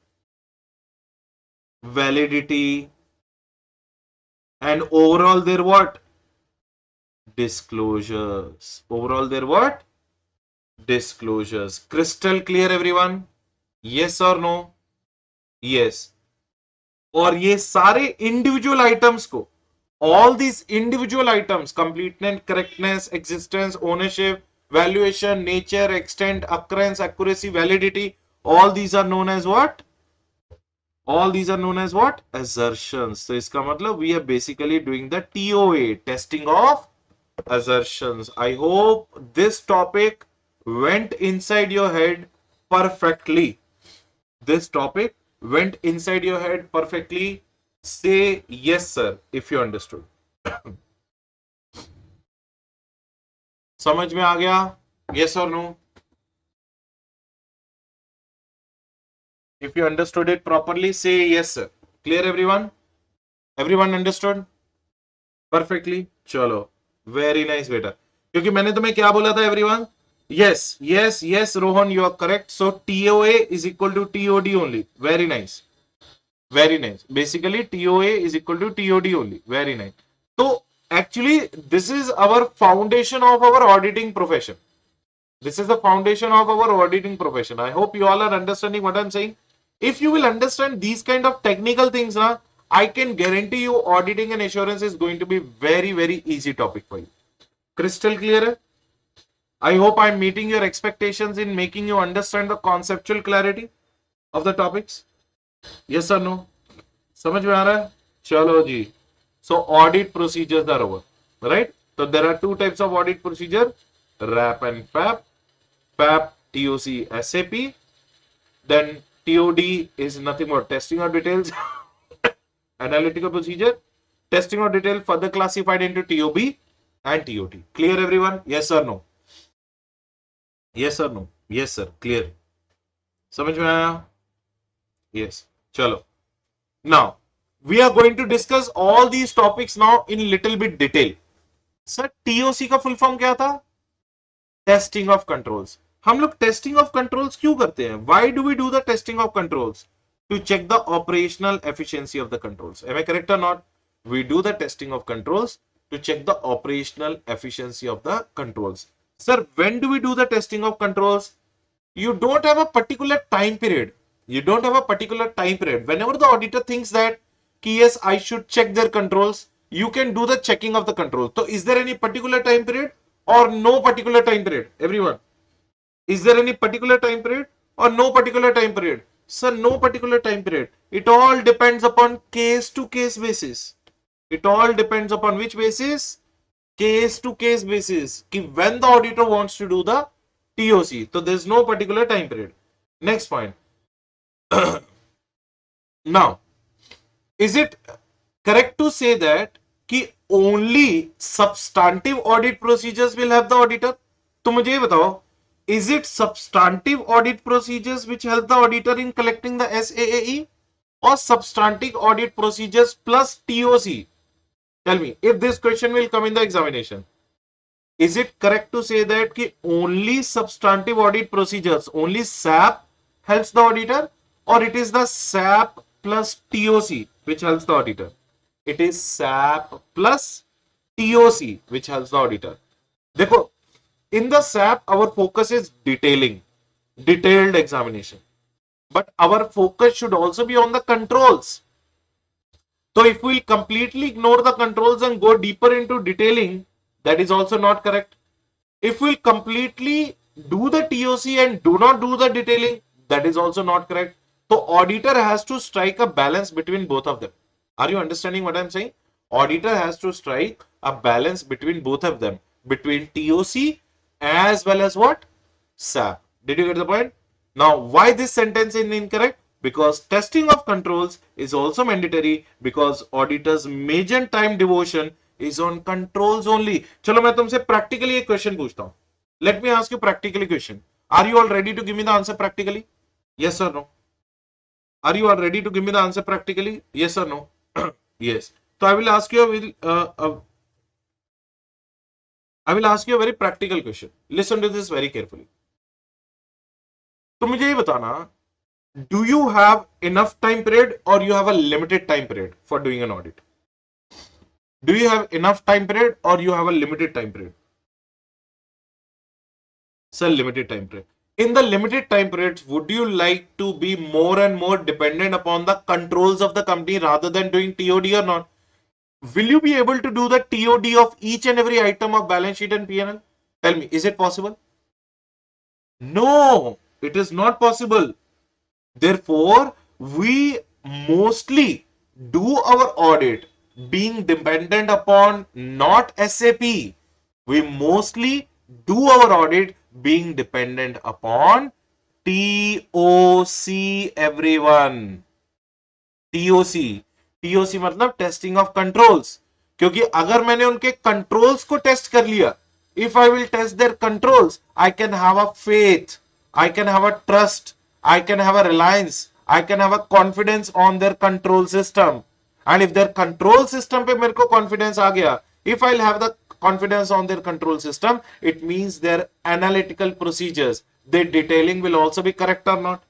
validity, and overall their what? Disclosures. Overall their what? Disclosures. Crystal clear everyone? Yes or no? Yes. और ये सारे individual items को, all these individual items, completeness, correctness, existence, ownership, valuation, nature, extent, occurrence, accuracy, validity, all these are known as what? All these are known as what? Assertions. So इसका मतलब we are basically doing the TOA, testing of assertions. I hope this topic went inside your head perfectly. This topic went inside your head perfectly? Say yes, sir, if you understood. समझ में आ गया? Yes or no? If you understood it properly, say yes, sir. Clear, everyone? Everyone understood? Perfectly? चलो, very nice बेटा. क्योंकि मैंने तुम्हें क्या बोला था everyone? Yes, yes, yes, Rohan, you are correct. So TOA is equal to TOD only. Very nice. Very nice. Basically, TOA is equal to TOD only. Very nice. So actually, this is our foundation of our auditing profession. This is the foundation of our auditing profession. I hope you all are understanding what I'm saying. If you will understand these kind of technical things, I can guarantee you auditing and assurance is going to be very, very easy topic for you. Crystal clear? I hope I'm meeting your expectations in making you understand the conceptual clarity of the topics. Yes or no? समझ में आ रहा है? चलो जी. So audit procedures are over, right? So there are two types of audit procedure: RAP and FAP. FAP, TOC, SAP. Then TOD is nothing but testing of details, analytical procedure. Testing of detail further classified into TOB and TOT. Clear, everyone? Yes or no? Yes or no? Yes, sir. Clear. समझ में आया? Yes. चलो. Now we are going to discuss all these topics now in little bit detail. Sir TOC का full form क्या था? Testing of controls. हम लोग testing of controls क्यों करते हैं? Why do we do the testing of controls? To check the operational efficiency of the controls. Am I correct और not? We do the testing of controls to check the operational efficiency of the controls. Sir, when do we do the testing of controls? You don't have a particular time period. You don't have a particular time period. Whenever the auditor thinks that yes, I should check their controls, you can do the checking of the controls. So is there any particular time period or no particular time period? Everyone, is there any particular time period or no particular time period? Sir, no particular time period. It all depends upon case to case basis. It all depends upon which basis? Case to case basis. When the auditor wants to do the TOC. So there is no particular time period. Next point. Now, is it correct to say that only substantive audit procedures will have the auditor? तो मुझे ये बताओ, is it substantive audit procedures which help the auditor in collecting the SAAE or substantive audit procedures plus TOC? Tell me, if this question will come in the examination, is it correct to say that only substantive audit procedures, only SAP helps the auditor, or it is the SAP plus TOC which helps the auditor? It is SAP plus TOC which helps the auditor. देखो, in the SAP our focus is detailing, detailed examination, but our focus should also be on the controls. So if we completely ignore the controls and go deeper into detailing, that is also not correct. If we completely do the TOC and do not do the detailing, that is also not correct. So auditor has to strike a balance between both of them. Are you understanding what I'm saying? Auditor has to strike a balance between both of them, between TOC as well as what? SAP. Did you get the point? Now, why this sentence is incorrect? Because testing of controls is also mandatory because auditor's major time devotion is on controls only. चलो मैं तुमसे practically एक question पूछता हूँ. Let me ask you practically question. Are you all ready to give me the answer practically? Yes or no? Are you all ready to give me the answer practically? Yes or no? Yes. So I will ask you a very practical question. Listen to this very carefully. तो मुझे ये बताना, do you have enough time period or you have a limited time period for doing an audit? Do you have enough time period or you have a limited time period? Sir, limited time period. In the limited time periods, would you like to be more and more dependent upon the controls of the company rather than doing TOD or not? Will you be able to do the TOD of each and every item of balance sheet and P&L? Tell me, is it possible? No, it is not possible. Therefore, we mostly do our audit being dependent upon not SAP. We mostly do our audit being dependent upon TOC, everyone. TOC, TOC मतलब testing of controls, क्योंकि अगर मैंने उनके controls को test कर लिया, if I will test their controls, I can have a faith, I can have a trust, I can have a reliance, I can have a confidence on their control system. And if their control system पे मेरे को confidence आ गया, if I have the confidence on their control system, it means their analytical procedures, their detailing will also be correct or not.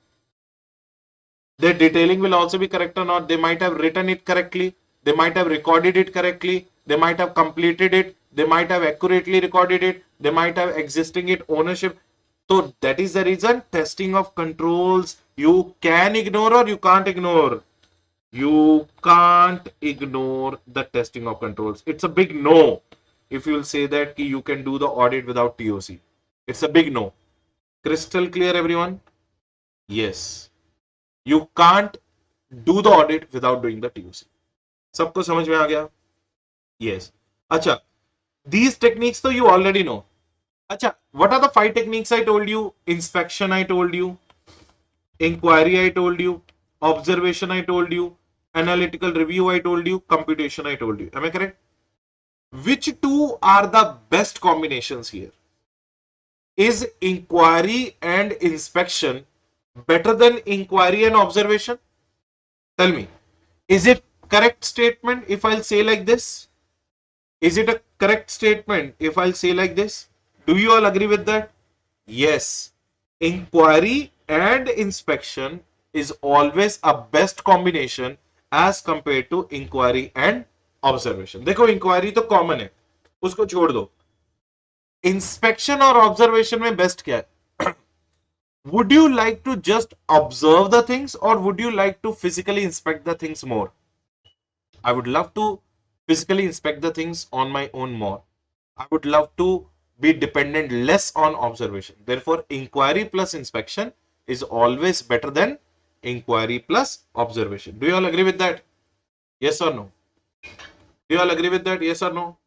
Their detailing will also be correct or not. They might have written it correctly. They might have recorded it correctly. They might have completed it. They might have accurately recorded it. They might have existing it ownership. So that is the reason testing of controls you can ignore or you can't ignore. You can't ignore the testing of controls. It's a big no if you'll say that you can do the audit without TOC. It's a big no. Crystal clear, everyone? Yes. You can't do the audit without doing the TOC. सबको समझ में आ गया? Yes. अच्छा, these techniques तो you already know. अच्छा, what are the 5 techniques I told you? Inspection I told you, inquiry I told you, observation I told you, analytical review I told you, computation I told you. Am I correct? Which two are the best combinations here? Is inquiry and inspection better than inquiry and observation? Tell me. Is it correct statement if I'll say like this? Is it a correct statement if I'll say like this? Do you all agree with that? Yes. Inquiry and inspection is always a best combination as compared to inquiry and observation. देखो inquiry तो common है, उसको छोड़ दो. Inspection और observation में best क्या है? Would you like to just observe the things or would you like to physically inspect the things more? I would love to physically inspect the things on my own more. I would love to be dependent less on observation. Therefore, inquiry plus inspection is always better than inquiry plus observation. Do you all agree with that? Yes or no? Do you all agree with that? Yes or no?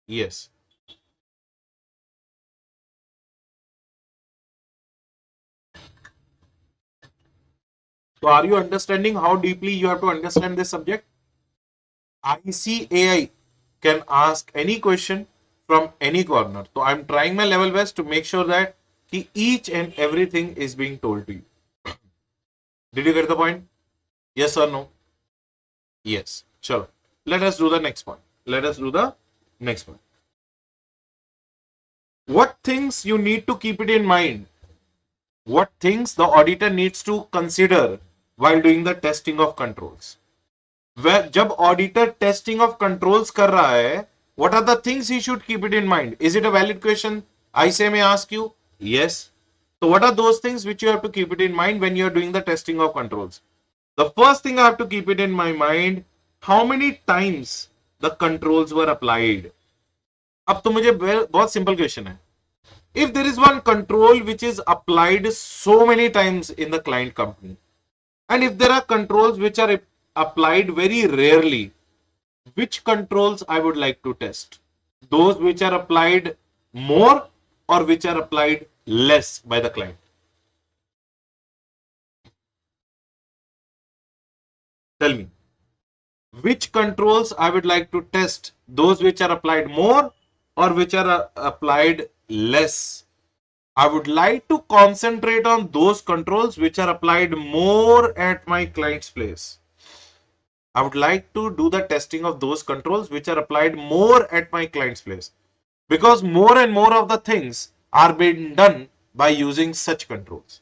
Yes. So, are you understanding how deeply you have to understand this subject? ICAI can ask any question from any corner. So I'm trying my level best to make sure that each and everything is being told to you. Did you get the point? Yes or no? Yes. Sure. Let us do the next point. Let us do the next point. What things you need to keep it in mind? What things the auditor needs to consider while doing the testing of controls? जब auditor testing of controls कर रहा है, what are the things he should keep it in mind? Is it a valid question? I say may ask you. Yes. So what are those things which you have to keep it in mind when you are doing the testing of controls? The first thing I have to keep it in my mind, how many times the controls were applied. अब तो मुझे बहुत simple question है. If there is one control which is applied so many times in the client company, and if there are controls which are applied very rarely, which controls I would like to test? Those which are applied more or which are applied less by the client? Tell me. Which controls I would like to test? Those which are applied more or which are applied less? I would like to concentrate on those controls which are applied more at my client's place. I would like to do the testing of those controls which are applied more at my client's place. Because more and more of the things are being done by using such controls.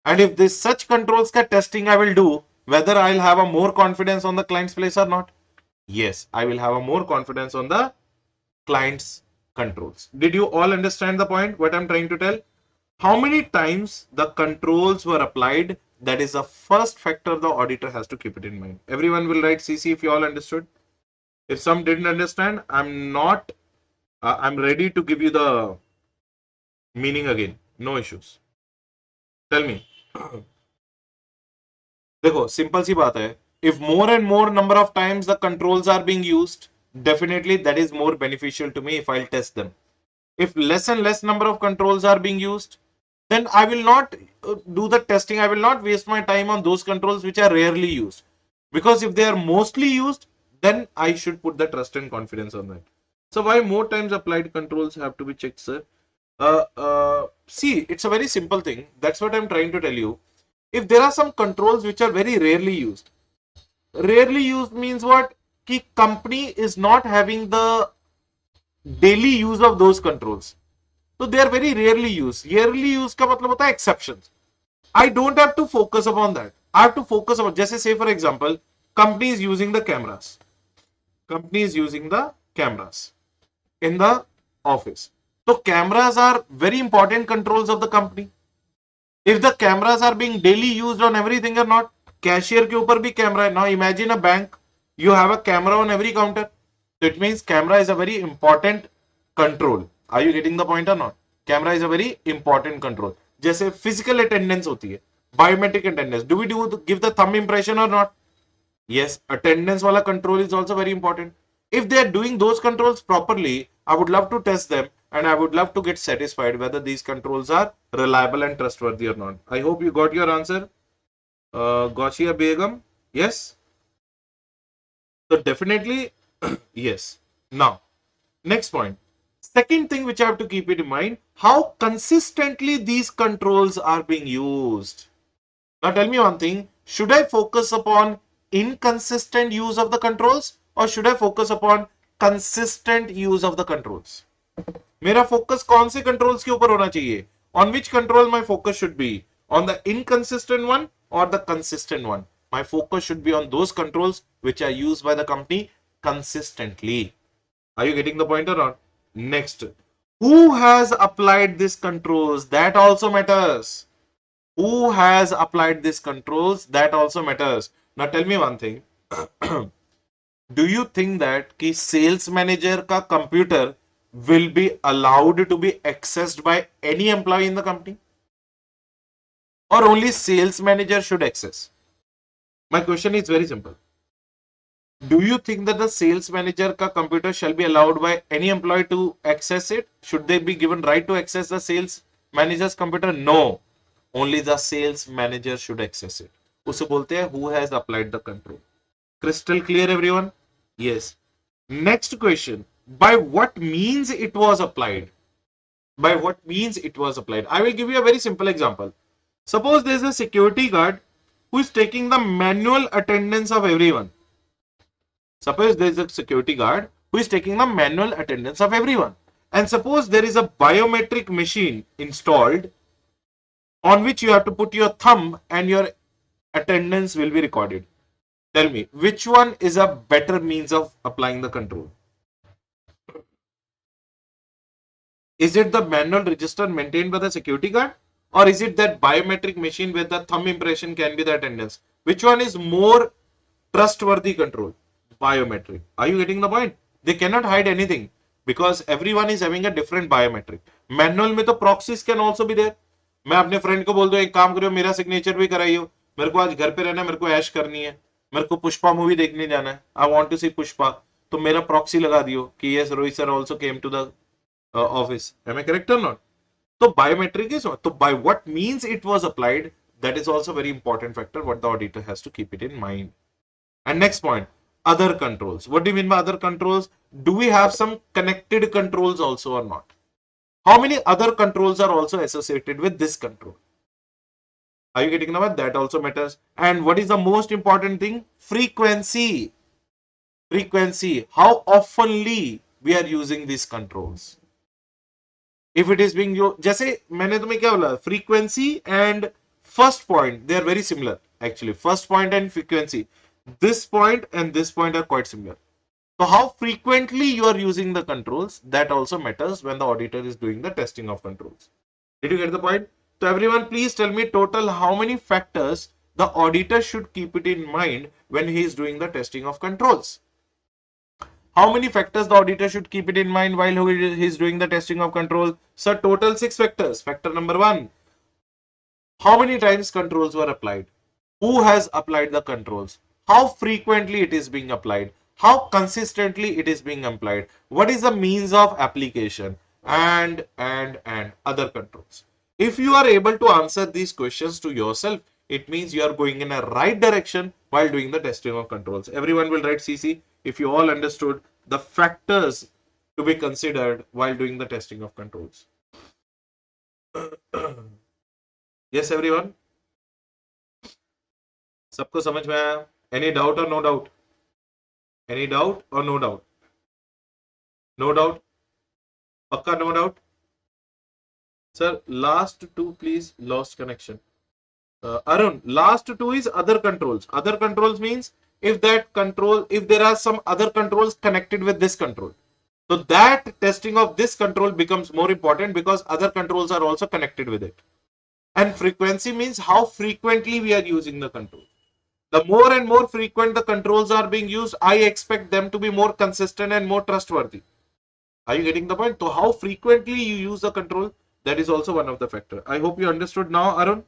And if this such controls ka testing I will do, whether I'll have a more confidence on the client's place or not? Yes, I will have a more confidence on the client's controls. Did you all understand the point, what I'm trying to tell? How many times the controls were applied? That is the first factor the auditor has to keep it in mind. Everyone will write CC if you all understood. If some didn't understand, I'm ready to give you the meaning again. No issues. Tell me. देखो simple सी बात है. If more and more number of times the controls are being used, definitely that is more beneficial to me if I'll test them. If less and less number of controls are being used, then I will not do the testing. I will not waste my time on those controls which are rarely used. Because if they are mostly used, then I should put the trust and confidence on that. So why more times applied controls have to be checked, sir? See, it's a very simple thing. That's what I'm trying to tell you. If there are some controls which are very rarely used means what? Ki company is not having the daily use of those controls. So they are very rarely used. Rarely used का मतलब होता है exceptions. I don't have to focus upon that. I have to focus on, just say for example, company is using the cameras. Company is using the cameras in the office. So cameras are very important controls of the company. If the cameras are being daily used on everything or not, cashier के ऊपर भी camera है. Now imagine a bank, you have a camera on every counter. So it means camera is a very important control. Are you getting the point or not? Camera is a very important control. जैसे physical attendance होती है, biometric attendance. Do we give the thumb impression or not? Yes, attendance wala control is also very important. If they are doing those controls properly, I would love to test them and I would love to get satisfied whether these controls are reliable and trustworthy or not. I hope you got your answer. Gaushia Begum, yes? So definitely, yes. Now, next point. Second thing which I have to keep it in mind, how consistently these controls are being used. Now tell me one thing, should I focus upon inconsistent use of the controls or should I focus upon consistent use of the controls? मेरा focus कौन से controls के ऊपर होना चाहिए? On which control my focus should be? On the inconsistent one or the consistent one? My focus should be on those controls which are used by the company consistently. Are you getting the point or not? Next, who has applied these controls? That also matters. Who has applied these controls? That also matters. Now tell me one thing. Do you think that ki sales manager ka computer will be allowed to be accessed by any employee in the company? Or only sales manager should access? My question is very simple. Do you think that the sales manager ka computer shall be allowed by any employee to access it? Should they be given right to access the sales manager's computer? No. Only the sales manager should access it. उसे बोलते हैं who has applied the control. Crystal clear, everyone? Yes. Next question. By what means it was applied? By what means it was applied? I will give you a very simple example. Suppose there is a security guard who is taking the manual attendance of everyone. Suppose there is a security guard who is taking the manual attendance of everyone. And suppose there is a biometric machine installed on which you have to put your thumb and your attendance will be recorded. Tell me, which one is a better means of applying the control? Is it the manual register maintained by the security guard? Or is it that biometric machine where the thumb impression can be the attendance? Which one is more trustworthy control? Biometric. Are you getting the point? They cannot hide anything because everyone is having a different biometric. Manual में तो proxies can also be there. मैं अपने friend को बोल दूं एक काम करियो मेरा सिग्नेचर भी कराइयो, मेरे को आज घर पे रहना है, मेरे को ऐश करनी है, मेरे को पुष्पा मूवी देखने जाना है, I want to see Pushpa, तो मेरा प्रॉक्सी लगा दियो कि yes Rohit sir also came to the office. Am I correct और नॉट? तो बायोमेट्रिक इज, तो by what means it was applied, that is also very important factor what the auditor has to keep it in mind. And next point, other controls. What do you mean by other controls? Do we have some connected controls also or not? How many other controls are also associated with this control? Are you getting the that also matters? And what is the most important thing? Frequency. Frequency. How oftenly we are using these controls. If it is being used, जैसे मैंने तुम्हें क्या बोला, frequency and first point, they are very similar actually. First point and frequency. This point and this point are quite similar. So how frequently you are using the controls, that also matters when the auditor is doing the testing of controls. Did you get the point? So everyone, please tell me total how many factors the auditor should keep it in mind when he is doing the testing of controls. How many factors the auditor should keep it in mind while he is doing the testing of control? So total 6 factors. Factor number 1. How many times controls were applied? Who has applied the controls? How frequently it is being applied? How consistently it is being applied? What is the means of application? And other controls. If you are able to answer these questions to yourself, it means you are going in a right direction while doing the testing of controls. Everyone will write CC if you all understood the factors to be considered while doing the testing of controls. Yes, everyone? सबको समझ में आया? Any doubt or no doubt? Any doubt or no doubt? No doubt? Pakka no doubt? Sir, last two, please. Lost connection. Arun, last two is other controls. Other controls means if there are some other controls connected with this control. So that testing of this control becomes more important because other controls are also connected with it. And frequency means how frequently we are using the control. The more and more frequent the controls are being used, I expect them to be more consistent and more trustworthy. Are you getting the point? So how frequently you use the control, that is also one of the factors. I hope you understood now, Arun.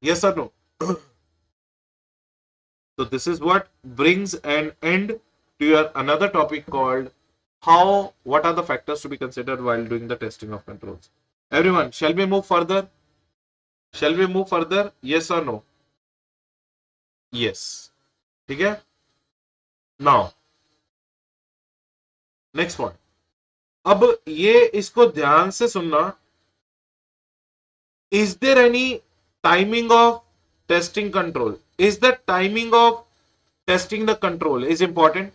Yes or no? So this is what brings an end to your another topic called what are the factors to be considered while doing the testing of controls. Everyone, shall we move further? Shall we move further? Yes or no? Yes. Okay? Now, next point. अब ये इसको ध्यान से सुनना. Is there any timing of testing control? Is the timing of testing the control is important?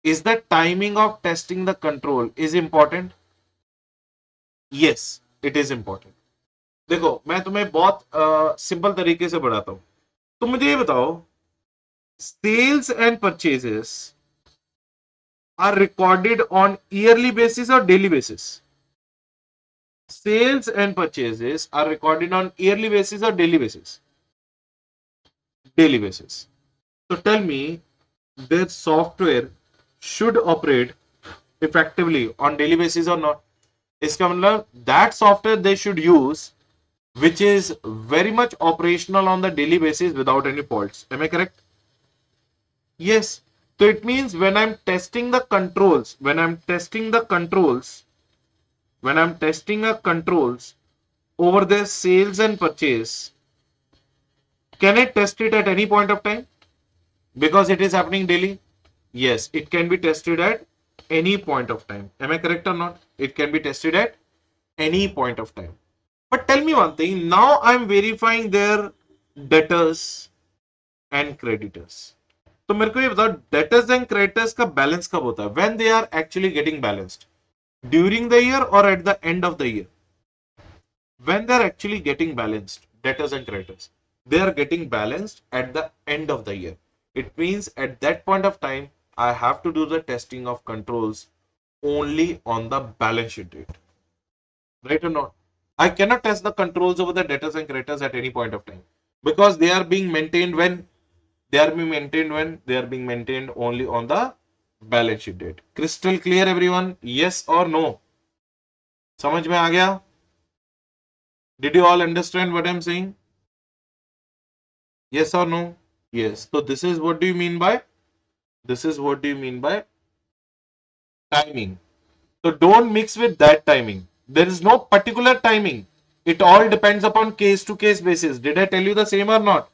Is the timing of testing the control is important? Yes, it is important. देखो मैं तुम्हें बहुत सिंपल तरीके से बढ़ाता हूं. तुम मुझे ये बताओ, sales and purchases are recorded on yearly basis or daily basis? Sales and purchases are recorded on yearly basis or daily basis? Daily basis. So tell me, their software should operate effectively on daily basis or not? इसका मतलब that software they should use which is very much operational on the daily basis without any faults. Am I correct? Yes. So it means when I'm testing the controls, when I'm testing a controls over their sales and purchase, can I test it at any point of time? Because it is happening daily? Yes, it can be tested at any point of time. Am I correct or not? It can be tested at any point of time. But tell me one thing, now I'm verifying their debtors and creditors. तो मेरे को ये बताओ, debtors and creditors का balance कब होता है? When they are actually getting balanced? During the year or at the end of the year? When they are actually getting balanced, debtors and creditors, they are getting balanced at the end of the year. It means at that point of time, I have to do the testing of controls only on the balance sheet date. Right or not? I cannot test the controls over the debtors and creditors at any point of time because they are being maintained when they are being maintained only on the balance sheet date. Crystal clear, everyone? Yes or no? समझ में आ गया? Did you all understand what I'm saying? Yes or no? Yes. So this is what do you mean by? This is what do you mean by timing. So don't mix with that timing. There is no particular timing. It all depends upon case to case basis. Did I tell you the same or not?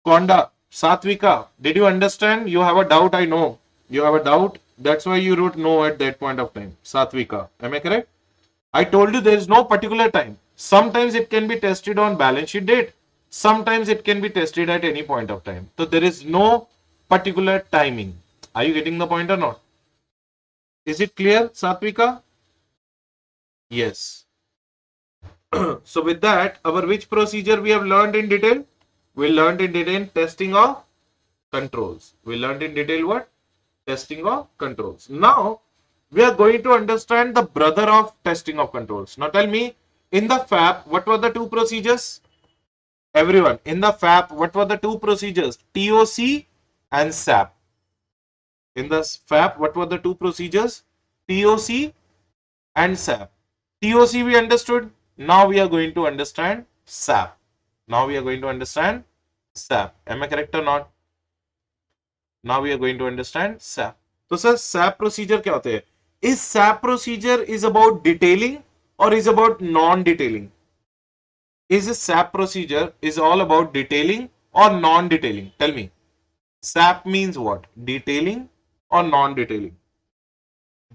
Konda, Satvika, did you understand? You have a doubt, I know. You have a doubt. That's why you wrote no at that point of time. Satvika, am I correct? I told you there is no particular time. Sometimes it can be tested on balance sheet date. Sometimes it can be tested at any point of time. So there is no particular timing. Are you getting the point or not? Is it clear, Satvika? Yes. So with that, our which procedure we have learned in detail? We learned in detail testing of controls. We learned in detail what? Testing of controls. Now, we are going to understand the brother of testing of controls. Now tell me, in the FAP, what were the two procedures? Everyone, in the FAP, what were the two procedures? TOC and SAP. In the FAP, what were the two procedures? TOC and SAP. TOC we understood. Now we are going to understand SAP. Now we are going to understand SAP. Am I correct or not? Now we are going to understand SAP. So sir, SAP procedure क्या होते हैं? Is SAP procedure is about detailing or is about non-detailing? Is a SAP procedure is all about detailing or non-detailing? Tell me. SAP means what? Detailing or non-detailing?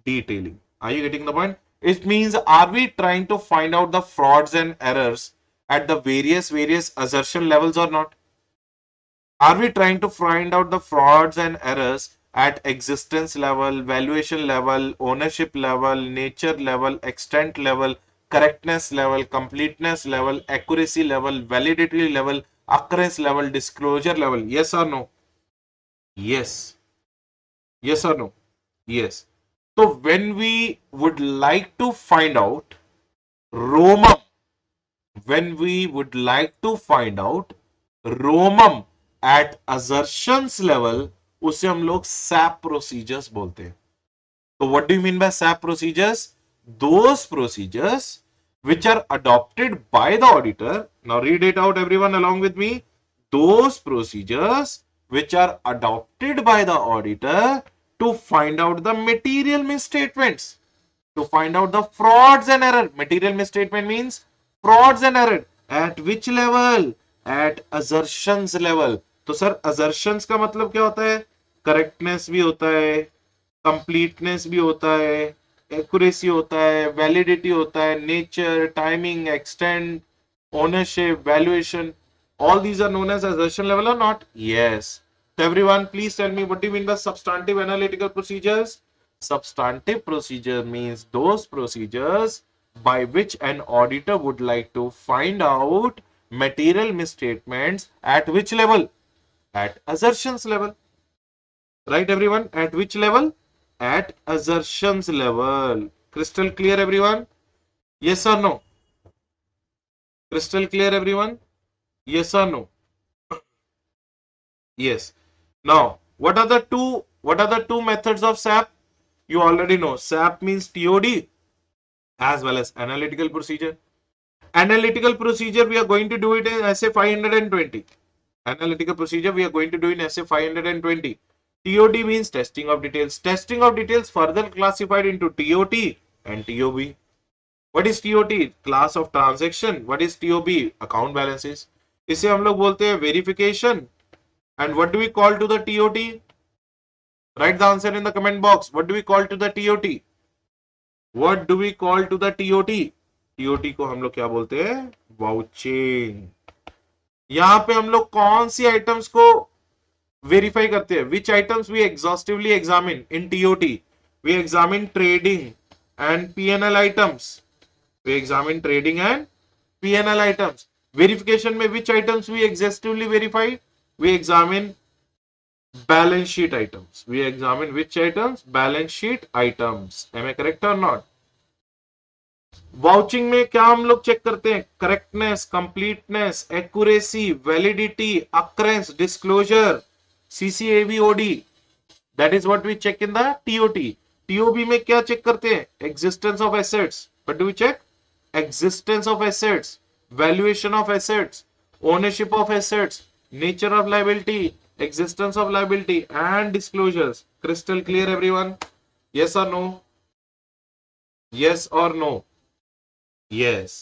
Detailing. Are you getting the point? It means, are we trying to find out the frauds and errors at the various assertion levels or not? Are we trying to find out the frauds and errors at existence level, valuation level, ownership level, nature level, extent level, correctness level, completeness level, accuracy level, validity level, occurrence level, disclosure level? Yes or no? Yes. Yes or no? Yes. So when we would like to find out Romum, when we would like to find out Romum at assertions level, उसे हम लोग SAP procedures बोलते हैं. So what do you mean by SAP procedures? Those procedures which are adopted by the auditor. Now read it out everyone along with me. Those procedures which are adopted by the auditor to find out the material misstatements, to find out the frauds and error. Material misstatement means frauds and error. At which level? At assertions level. तो sir assertions का मतलब क्या होता है? Correctness भी होता है, completeness भी होता है, accuracy होता है, validity होता है, nature, timing, extent, ownership, valuation. All these are known as assertion level or not? Yes. So everyone, please tell me, what do you mean by substantive analytical procedures? Substantive procedure means those procedures by which an auditor would like to find out material misstatements at which level? At assertions level. Right, everyone? At which level? At assertions level. Crystal clear, everyone? Yes or no? Crystal clear, everyone? Yes or no? Yes. Now, what are the two methods of SAP? You already know. SAP means TOD as well as analytical procedure. Analytical procedure, we are going to do it in SA 520. Analytical procedure, we are going to do in SA 520. TOD means testing of details. Testing of details further classified into TOT and TOB. What is TOT? Class of transaction. What is TOB? Account balances. इसे हम लोग बोलते हैं verification. And what do we call to the TOT? Write the answer in the comment box. What do we call to the TOT? What do we call to the TOT? TOT को हम लोग क्या बोलते हैं? Vouching. यहाँ पे हम लोग कौन सी आइटम्स को वेरीफाई करते हैं? Which items we exhaustively examine in TOT? We examine trading and P&L items. We examine trading and P&L items. Verification में which items we exhaustively verify? We examine balance sheet items. We examine which items? Balance sheet items. Am I correct or not? Vouching में क्या हम लोग check करते हैं? Correctness, completeness, accuracy, validity, occurrence, disclosure, CCAVOD. That is what we check in the TOT. TOB में क्या check करते हैं? Existence of assets. What do we check? Existence of assets, valuation of assets, ownership of assets, nature of liability, existence of liability, and disclosures. Crystal clear, everyone? Yes or no? Yes or no? Yes.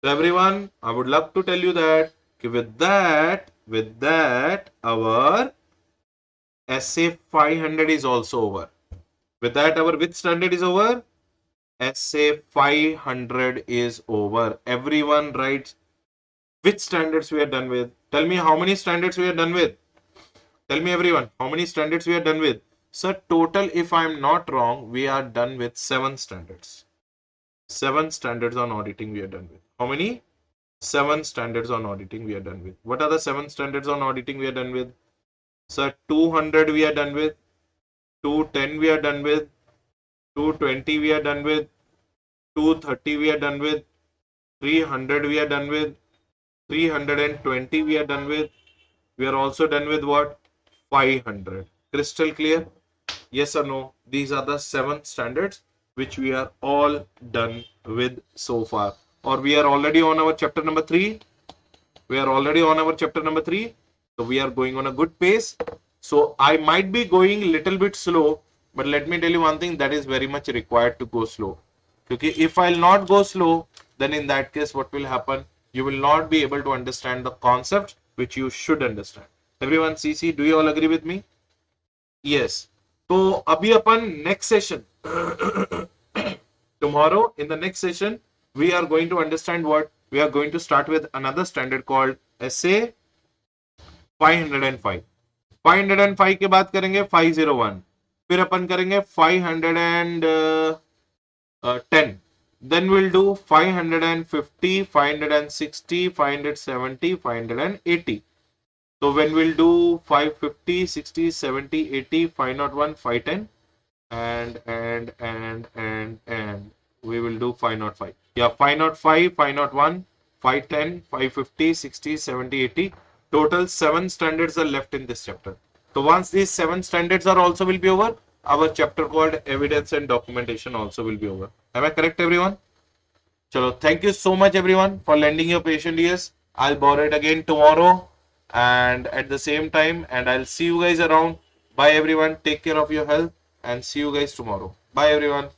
So everyone, I would love to tell you that with that, our SA 500 is also over. With that, our which standard is over? SA 500 is over. Everyone writes which standards we are done with. Tell me how many standards we are done with. Tell me everyone, how many standards we are done with. Sir, total, if I am not wrong, we are done with 7 standards. 7 standards on auditing we are done with. How many? 7 standards on auditing we are done with. What are the 7 standards on auditing we are done with? Sir, 200 we are done with. 210 we are done with. 220 we are done with. 230 we are done with. 300 we are done with. 320 we are done with. We are also done with what? 500. Crystal clear? Yes or no? These are the 7 standards which we are all done with so far. Or we are already on our chapter number 3. We are already on our chapter number 3. So we are going on a good pace. So I might be going little bit slow, but let me tell you one thing, that is very much required to go slow. क्योंकि if I'll not go slow, then in that case what will happen, you will not be able to understand the concept which you should understand. Everyone, CC, do you all agree with me? Yes. तो अभी अपन next session tomorrow in the next session we are going to understand what we are going to start with another standard called SA 505. 505 के बाद करेंगे 501, फिर अपन करेंगे 510, then we'll do 550, 560, 570, 580. So when we'll do 550, 60, 70, 80, 501, 510, and we will do 505. Yeah, 505, 501, 510, 550, 60, 70, 80. Total 7 standards are left in this chapter. So once these 7 standards are also will be over, our chapter called evidence and documentation also will be over. Am I correct, everyone? Chalo, thank you so much, everyone, for lending your patient ears. I'll borrow it again tomorrow and at the same time, and I'll see you guys around. Bye, everyone. Take care of your health and see you guys tomorrow. Bye, everyone.